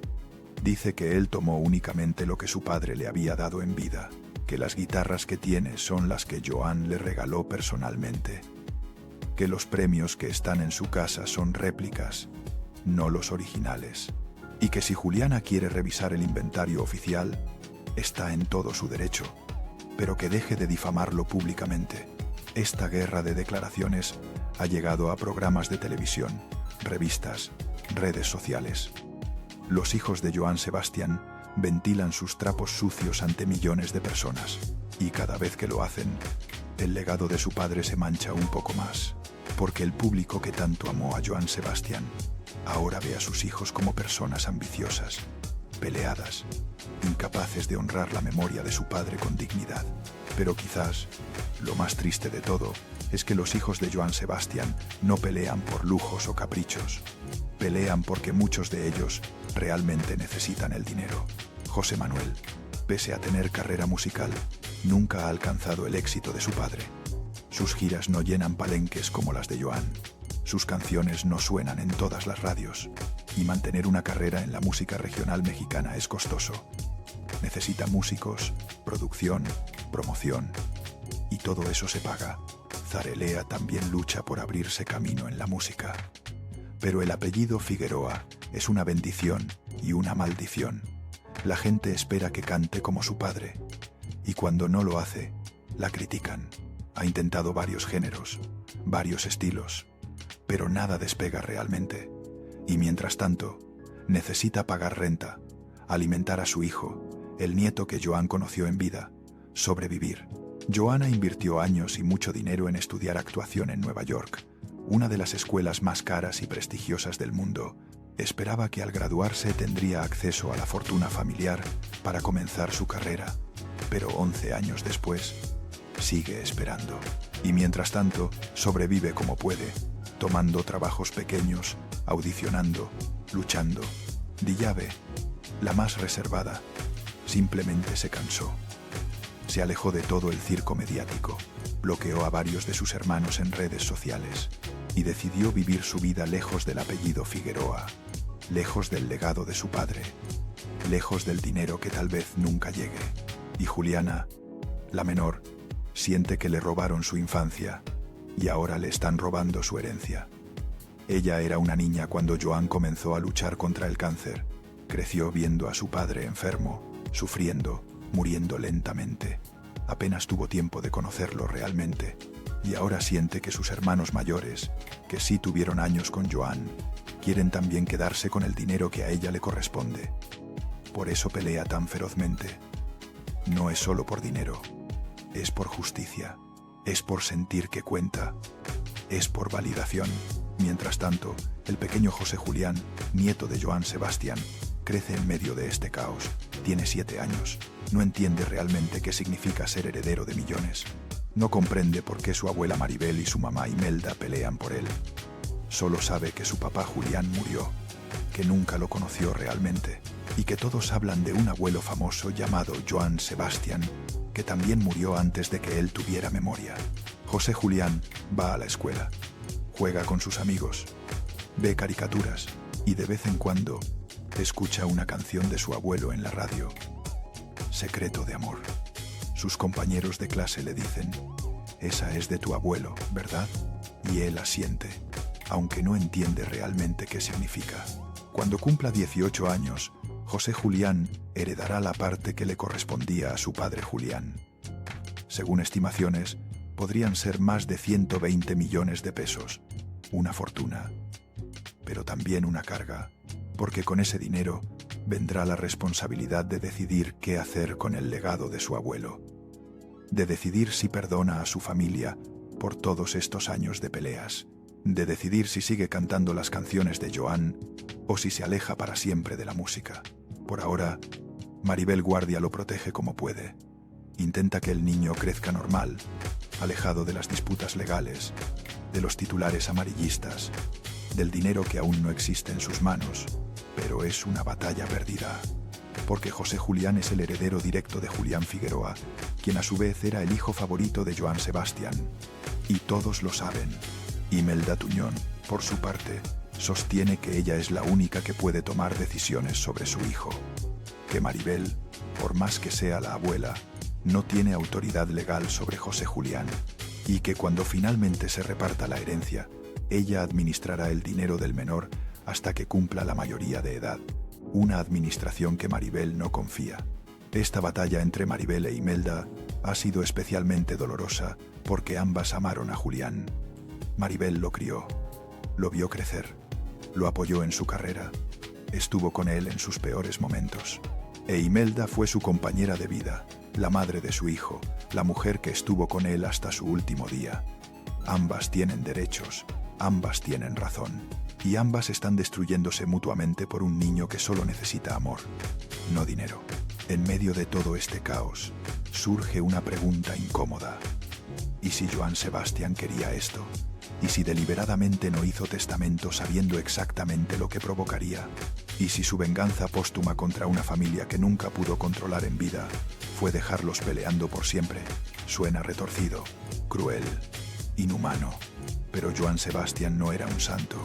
[SPEAKER 2] Dice que él tomó únicamente lo que su padre le había dado en vida, que las guitarras que tiene son las que Joan le regaló personalmente, que los premios que están en su casa son réplicas, no los originales, y que si Juliana quiere revisar el inventario oficial, está en todo su derecho, pero que deje de difamarlo públicamente. Esta guerra de declaraciones ha llegado a programas de televisión, revistas, redes sociales. Los hijos de Joan Sebastián ventilan sus trapos sucios ante millones de personas, y cada vez que lo hacen, el legado de su padre se mancha un poco más, porque el público que tanto amó a Joan Sebastián ahora ve a sus hijos como personas ambiciosas, peleadas, incapaces de honrar la memoria de su padre con dignidad. Pero quizás, lo más triste de todo, es que los hijos de Joan Sebastián no pelean por lujos o caprichos, pelean porque muchos de ellos realmente necesitan el dinero. José Manuel, pese a tener carrera musical, nunca ha alcanzado el éxito de su padre. Sus giras no llenan palenques como las de Joan. Sus canciones no suenan en todas las radios. Y mantener una carrera en la música regional mexicana es costoso. Necesita músicos, producción, promoción. Y todo eso se paga. Zarelea también lucha por abrirse camino en la música. Pero el apellido Figueroa es una bendición y una maldición. La gente espera que cante como su padre, y cuando no lo hace, la critican. Ha intentado varios géneros, varios estilos, pero nada despega realmente. Y mientras tanto, necesita pagar renta, alimentar a su hijo, el nieto que Joan conoció en vida, sobrevivir. Joana invirtió años y mucho dinero en estudiar actuación en Nueva York, una de las escuelas más caras y prestigiosas del mundo. Esperaba que al graduarse tendría acceso a la fortuna familiar para comenzar su carrera, pero 11 años después, sigue esperando. Y mientras tanto, sobrevive como puede, tomando trabajos pequeños, audicionando, luchando. Dillave, la más reservada, simplemente se cansó. Se alejó de todo el circo mediático, bloqueó a varios de sus hermanos en redes sociales y decidió vivir su vida lejos del apellido Figueroa, lejos del legado de su padre, lejos del dinero que tal vez nunca llegue. Y Juliana, la menor, siente que le robaron su infancia y ahora le están robando su herencia. Ella era una niña cuando Joan comenzó a luchar contra el cáncer. Creció viendo a su padre enfermo, sufriendo, muriendo lentamente. Apenas tuvo tiempo de conocerlo realmente, y ahora siente que sus hermanos mayores, que sí tuvieron años con Joan, quieren también quedarse con el dinero que a ella le corresponde. Por eso pelea tan ferozmente. No es solo por dinero, es por justicia, es por sentir que cuenta, es por validación. Mientras tanto, el pequeño José Julián, nieto de Joan Sebastián, crece en medio de este caos. Tiene 7 años. No entiende realmente qué significa ser heredero de millones. No comprende por qué su abuela Maribel y su mamá Imelda pelean por él. Solo sabe que su papá Julián murió, que nunca lo conoció realmente, y que todos hablan de un abuelo famoso llamado Joan Sebastián, que también murió antes de que él tuviera memoria. José Julián va a la escuela, juega con sus amigos, ve caricaturas y de vez en cuando escucha una canción de su abuelo en la radio. Secreto de amor. Sus compañeros de clase le dicen: esa es de tu abuelo, ¿verdad? Y él asiente, aunque no entiende realmente qué significa. Cuando cumpla 18 años, José Julián heredará la parte que le correspondía a su padre Julián. Según estimaciones, podrían ser más de 120 millones de pesos, una fortuna, pero también una carga, porque con ese dinero vendrá la responsabilidad de decidir qué hacer con el legado de su abuelo, de decidir si perdona a su familia por todos estos años de peleas, de decidir si sigue cantando las canciones de Joan o si se aleja para siempre de la música. Por ahora, Maribel Guardia lo protege como puede. Intenta que el niño crezca normal, alejado de las disputas legales, de los titulares amarillistas, del dinero que aún no existe en sus manos, pero es una batalla perdida. porque José Julián es el heredero directo de Julián Figueroa, quien a su vez era el hijo favorito de Joan Sebastián. Y todos lo saben. Imelda Tuñón, por su parte, sostiene que ella es la única que puede tomar decisiones sobre su hijo. Que Maribel, por más que sea la abuela, no tiene autoridad legal sobre José Julián, y que cuando finalmente se reparta la herencia, ella administrará el dinero del menor hasta que cumpla la mayoría de edad, una administración que Maribel no confía. Esta batalla entre Maribel e Imelda ha sido especialmente dolorosa porque ambas amaron a Julián. Maribel lo crió, lo vio crecer, lo apoyó en su carrera, estuvo con él en sus peores momentos. E Imelda fue su compañera de vida, la madre de su hijo, la mujer que estuvo con él hasta su último día. Ambas tienen derechos, ambas tienen razón, y ambas están destruyéndose mutuamente por un niño que solo necesita amor, no dinero. En medio de todo este caos, surge una pregunta incómoda. ¿Y si Joan Sebastián quería esto? ¿Y si deliberadamente no hizo testamento sabiendo exactamente lo que provocaría? ¿Y si su venganza póstuma contra una familia que nunca pudo controlar en vida fue dejarlos peleando por siempre? Suena retorcido, cruel, inhumano. Pero Joan Sebastián no era un santo.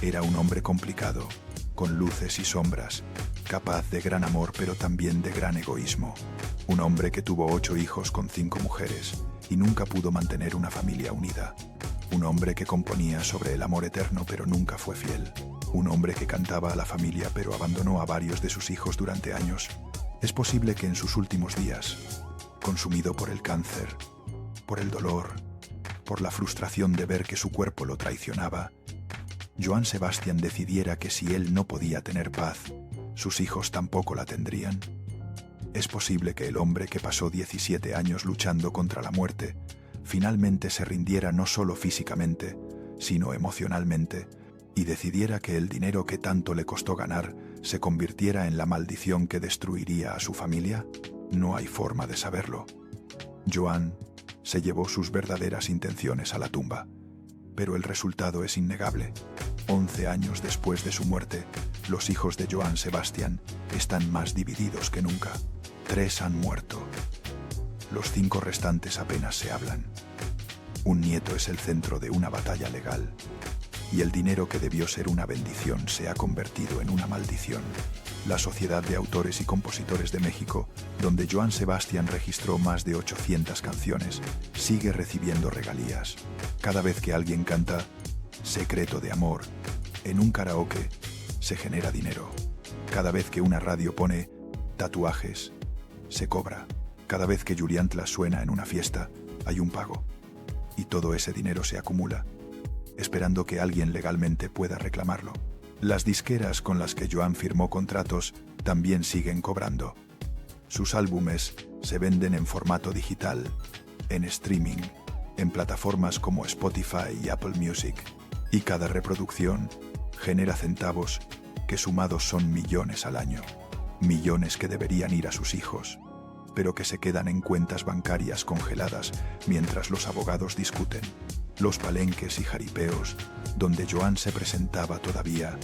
[SPEAKER 2] Era un hombre complicado, con luces y sombras, capaz de gran amor pero también de gran egoísmo. Un hombre que tuvo 8 hijos con 5 mujeres y nunca pudo mantener una familia unida. Un hombre que componía sobre el amor eterno pero nunca fue fiel. Un hombre que cantaba a la familia pero abandonó a varios de sus hijos durante años. Es posible que en sus últimos días, consumido por el cáncer, por el dolor, por la frustración de ver que su cuerpo lo traicionaba, Joan Sebastián decidiera que si él no podía tener paz, sus hijos tampoco la tendrían. Es posible que el hombre que pasó 17 años luchando contra la muerte, finalmente se rindiera no solo físicamente, sino emocionalmente, y decidiera que el dinero que tanto le costó ganar se convirtiera en la maldición que destruiría a su familia. No hay forma de saberlo. Joan se llevó sus verdaderas intenciones a la tumba, pero el resultado es innegable. 11 años después de su muerte, los hijos de Joan Sebastián están más divididos que nunca. 3 han muerto. Los 5 restantes apenas se hablan. Un nieto es el centro de una batalla legal, y el dinero que debió ser una bendición se ha convertido en una maldición. La Sociedad de Autores y Compositores de México, donde Joan Sebastián registró más de 800 canciones, sigue recibiendo regalías. Cada vez que alguien canta Secreto de Amor en un karaoke, se genera dinero. Cada vez que una radio pone Tatuajes, se cobra. Cada vez que Juliantla suena en una fiesta, hay un pago. Y todo ese dinero se acumula, esperando que alguien legalmente pueda reclamarlo. Las disqueras con las que Joan firmó contratos también siguen cobrando. Sus álbumes se venden en formato digital, en streaming, en plataformas como Spotify y Apple Music, y cada reproducción genera centavos que sumados son millones al año. Millones que deberían ir a sus hijos, pero que se quedan en cuentas bancarias congeladas mientras los abogados discuten. Los palenques y jaripeos, donde Joan se presentaba todavía,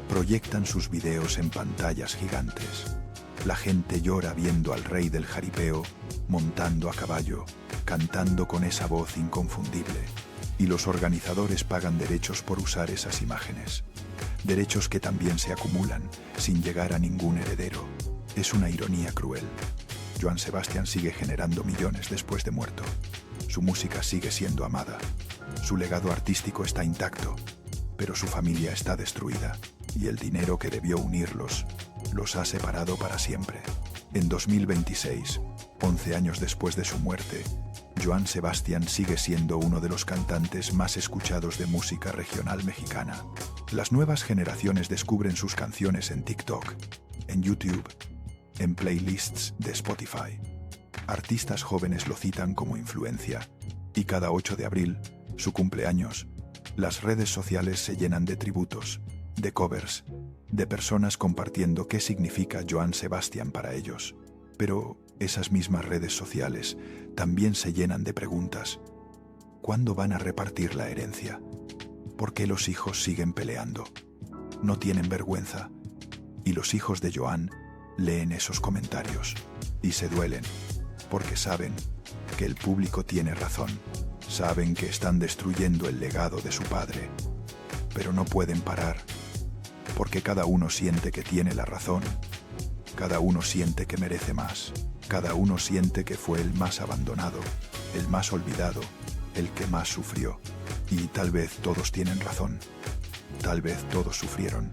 [SPEAKER 2] proyectan sus videos en pantallas gigantes. La gente llora viendo al rey del jaripeo, montando a caballo, cantando con esa voz inconfundible. Y los organizadores pagan derechos por usar esas imágenes. Derechos que también se acumulan, sin llegar a ningún heredero. Es una ironía cruel. Joan Sebastián sigue generando millones después de muerto. Su música sigue siendo amada. Su legado artístico está intacto, pero su familia está destruida, y el dinero que debió unirlos los ha separado para siempre. En 2026, 11 años después de su muerte, Joan Sebastián sigue siendo uno de los cantantes más escuchados de música regional mexicana. Las nuevas generaciones descubren sus canciones en TikTok, en YouTube, en playlists de Spotify. Artistas jóvenes lo citan como influencia, y cada 8 de abril, su cumpleaños, las redes sociales se llenan de tributos, de covers, de personas compartiendo qué significa Joan Sebastián para ellos. Pero esas mismas redes sociales también se llenan de preguntas. ¿Cuándo van a repartir la herencia? ¿Por qué los hijos siguen peleando? No tienen vergüenza. Y los hijos de Joan leen esos comentarios y se duelen, porque saben que el público tiene razón, saben que están destruyendo el legado de su padre, pero no pueden parar, porque cada uno siente que tiene la razón, cada uno siente que merece más, cada uno siente que fue el más abandonado, el más olvidado, el que más sufrió, y tal vez todos tienen razón, tal vez todos sufrieron,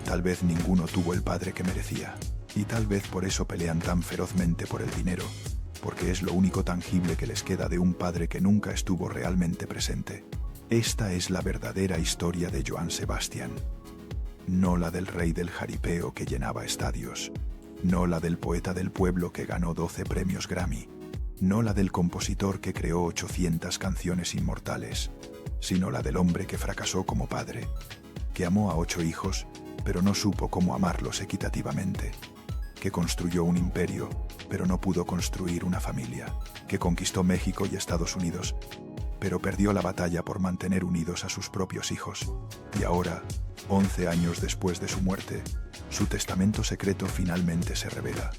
[SPEAKER 2] tal vez ninguno tuvo el padre que merecía, y tal vez por eso pelean tan ferozmente por el dinero, porque es lo único tangible que les queda de un padre que nunca estuvo realmente presente. Esta es la verdadera historia de Joan Sebastián. No la del rey del jaripeo que llenaba estadios, no la del poeta del pueblo que ganó 12 premios Grammy, no la del compositor que creó 800 canciones inmortales, sino la del hombre que fracasó como padre, que amó a 8 hijos, pero no supo cómo amarlos equitativamente, que construyó un imperio, pero no pudo construir una familia, que conquistó México y Estados Unidos, pero perdió la batalla por mantener unidos a sus propios hijos, y ahora, 11 años después de su muerte, su testamento secreto finalmente se revela,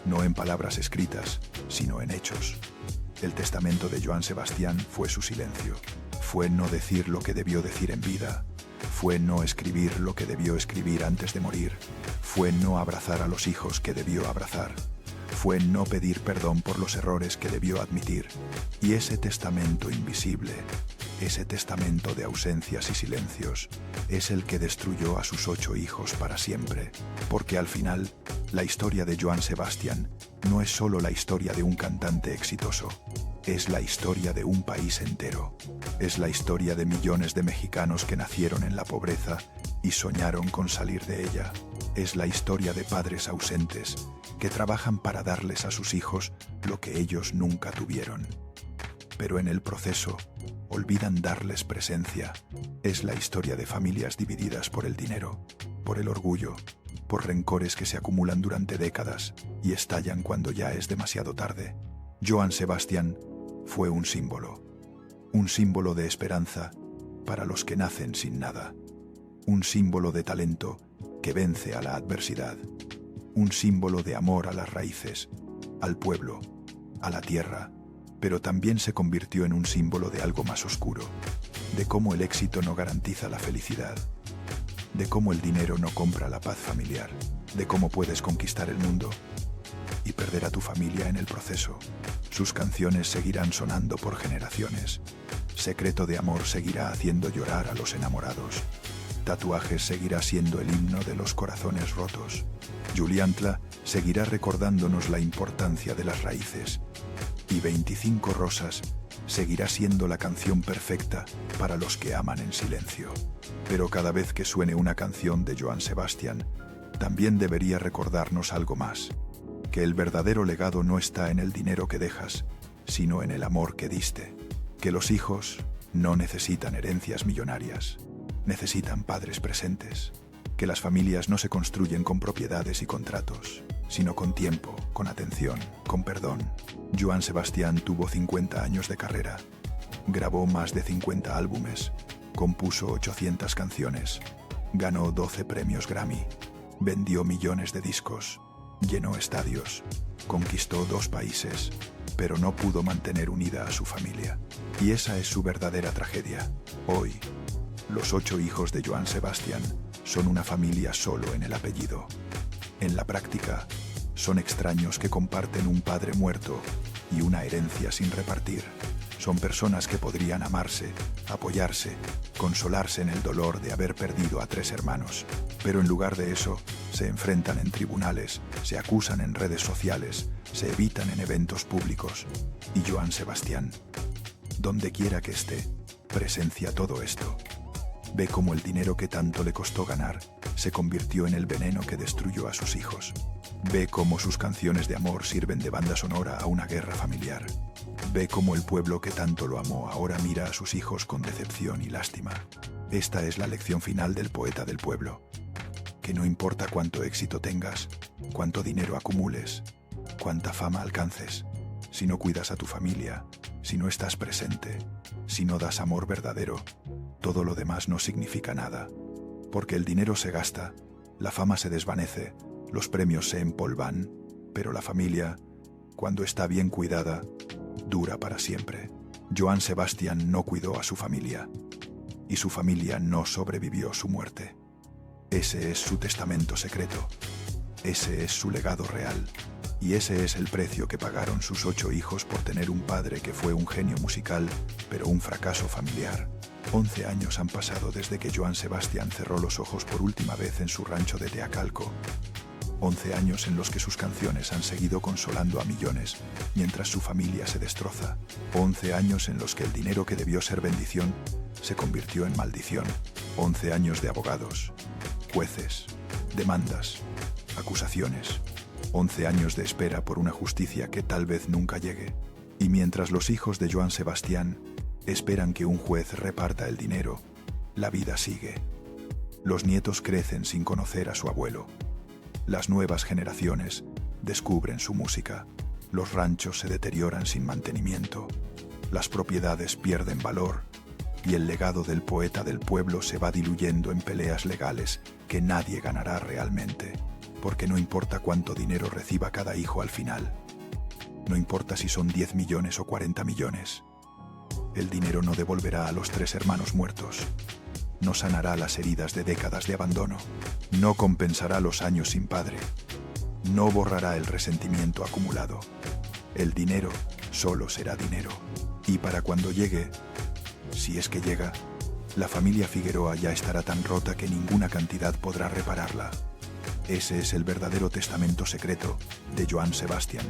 [SPEAKER 2] no en palabras escritas, sino en hechos. El testamento de Joan Sebastián fue su silencio, fue no decir lo que debió decir en vida, fue no escribir lo que debió escribir antes de morir, fue no abrazar a los hijos que debió abrazar, fue no pedir perdón por los errores que debió admitir, y ese testamento invisible, ese testamento de ausencias y silencios, es el que destruyó a sus 8 hijos para siempre, porque al final, la historia de Joan Sebastián no es solo la historia de un cantante exitoso, es la historia de un país entero, es la historia de millones de mexicanos que nacieron en la pobreza y soñaron con salir de ella, es la historia de padres ausentes que trabajan para darles a sus hijos lo que ellos nunca tuvieron. Pero en el proceso, olvidan darles presencia. Es la historia de familias divididas por el dinero, por el orgullo, por rencores que se acumulan durante décadas y estallan cuando ya es demasiado tarde. Joan Sebastián fue un símbolo de esperanza para los que nacen sin nada, un símbolo de talento que vence a la adversidad, un símbolo de amor a las raíces, al pueblo, a la tierra, pero también se convirtió en un símbolo de algo más oscuro, de cómo el éxito no garantiza la felicidad, de cómo el dinero no compra la paz familiar, de cómo puedes conquistar el mundo y perder a tu familia en el proceso. Sus canciones seguirán sonando por generaciones. Secreto de amor seguirá haciendo llorar a los enamorados. Tatuajes seguirá siendo el himno de los corazones rotos. Juliantla seguirá recordándonos la importancia de las raíces. Y 25 Rosas seguirá siendo la canción perfecta para los que aman en silencio. Pero cada vez que suene una canción de Joan Sebastián, también debería recordarnos algo más, que el verdadero legado no está en el dinero que dejas, sino en el amor que diste, que los hijos no necesitan herencias millonarias, necesitan padres presentes, que las familias no se construyen con propiedades y contratos, sino con tiempo, con atención, con perdón. Joan Sebastián tuvo 50 años de carrera, grabó más de 50 álbumes, compuso 800 canciones, ganó 12 premios Grammy, vendió millones de discos, llenó estadios, conquistó 2 países, pero no pudo mantener unida a su familia. Y esa es su verdadera tragedia. Hoy, los 8 hijos de Joan Sebastián son una familia solo en el apellido. En la práctica, son extraños que comparten un padre muerto y una herencia sin repartir. Son personas que podrían amarse, apoyarse, consolarse en el dolor de haber perdido a 3 hermanos, pero en lugar de eso, se enfrentan en tribunales, se acusan en redes sociales, se evitan en eventos públicos. Y Joan Sebastián, donde quiera que esté, presencia todo esto. Ve cómo el dinero que tanto le costó ganar se convirtió en el veneno que destruyó a sus hijos. Ve cómo sus canciones de amor sirven de banda sonora a una guerra familiar. Ve cómo el pueblo que tanto lo amó ahora mira a sus hijos con decepción y lástima. Esta es la lección final del poeta del pueblo. Que no importa cuánto éxito tengas, cuánto dinero acumules, cuánta fama alcances, si no cuidas a tu familia, si no estás presente, si no das amor verdadero, todo lo demás no significa nada. Porque el dinero se gasta, la fama se desvanece, Los premios se empolvan, pero la familia, cuando está bien cuidada, dura para siempre. Johann Sebastian no cuidó a su familia, y su familia no sobrevivió su muerte. Ese es su testamento secreto, ese es su legado real, y ese es el precio que pagaron sus 8 hijos por tener un padre que fue un genio musical, pero un fracaso familiar. 11 años han pasado desde que Johann Sebastian cerró los ojos por última vez en su rancho de Teacalco. 11 años en los que sus canciones han seguido consolando a millones, mientras su familia se destroza. 11 años en los que el dinero que debió ser bendición se convirtió en maldición. 11 años de abogados, jueces, demandas, acusaciones. 11 años de espera por una justicia que tal vez nunca llegue. Y mientras los hijos de Johann Sebastian esperan que un juez reparta el dinero, la vida sigue. Los nietos crecen sin conocer a su abuelo. Las nuevas generaciones descubren su música. Los ranchos se deterioran sin mantenimiento. Las propiedades pierden valor y el legado del poeta del pueblo se va diluyendo en peleas legales que nadie ganará realmente, porque no importa cuánto dinero reciba cada hijo al final. No importa si son 10 millones o 40 millones. El dinero no devolverá a los 3 hermanos muertos. No sanará las heridas de décadas de abandono. No compensará los años sin padre. No borrará el resentimiento acumulado. El dinero solo será dinero. Y para cuando llegue, si es que llega, la familia Figueroa ya estará tan rota que ninguna cantidad podrá repararla. Ese es el verdadero testamento secreto de Johann Sebastian.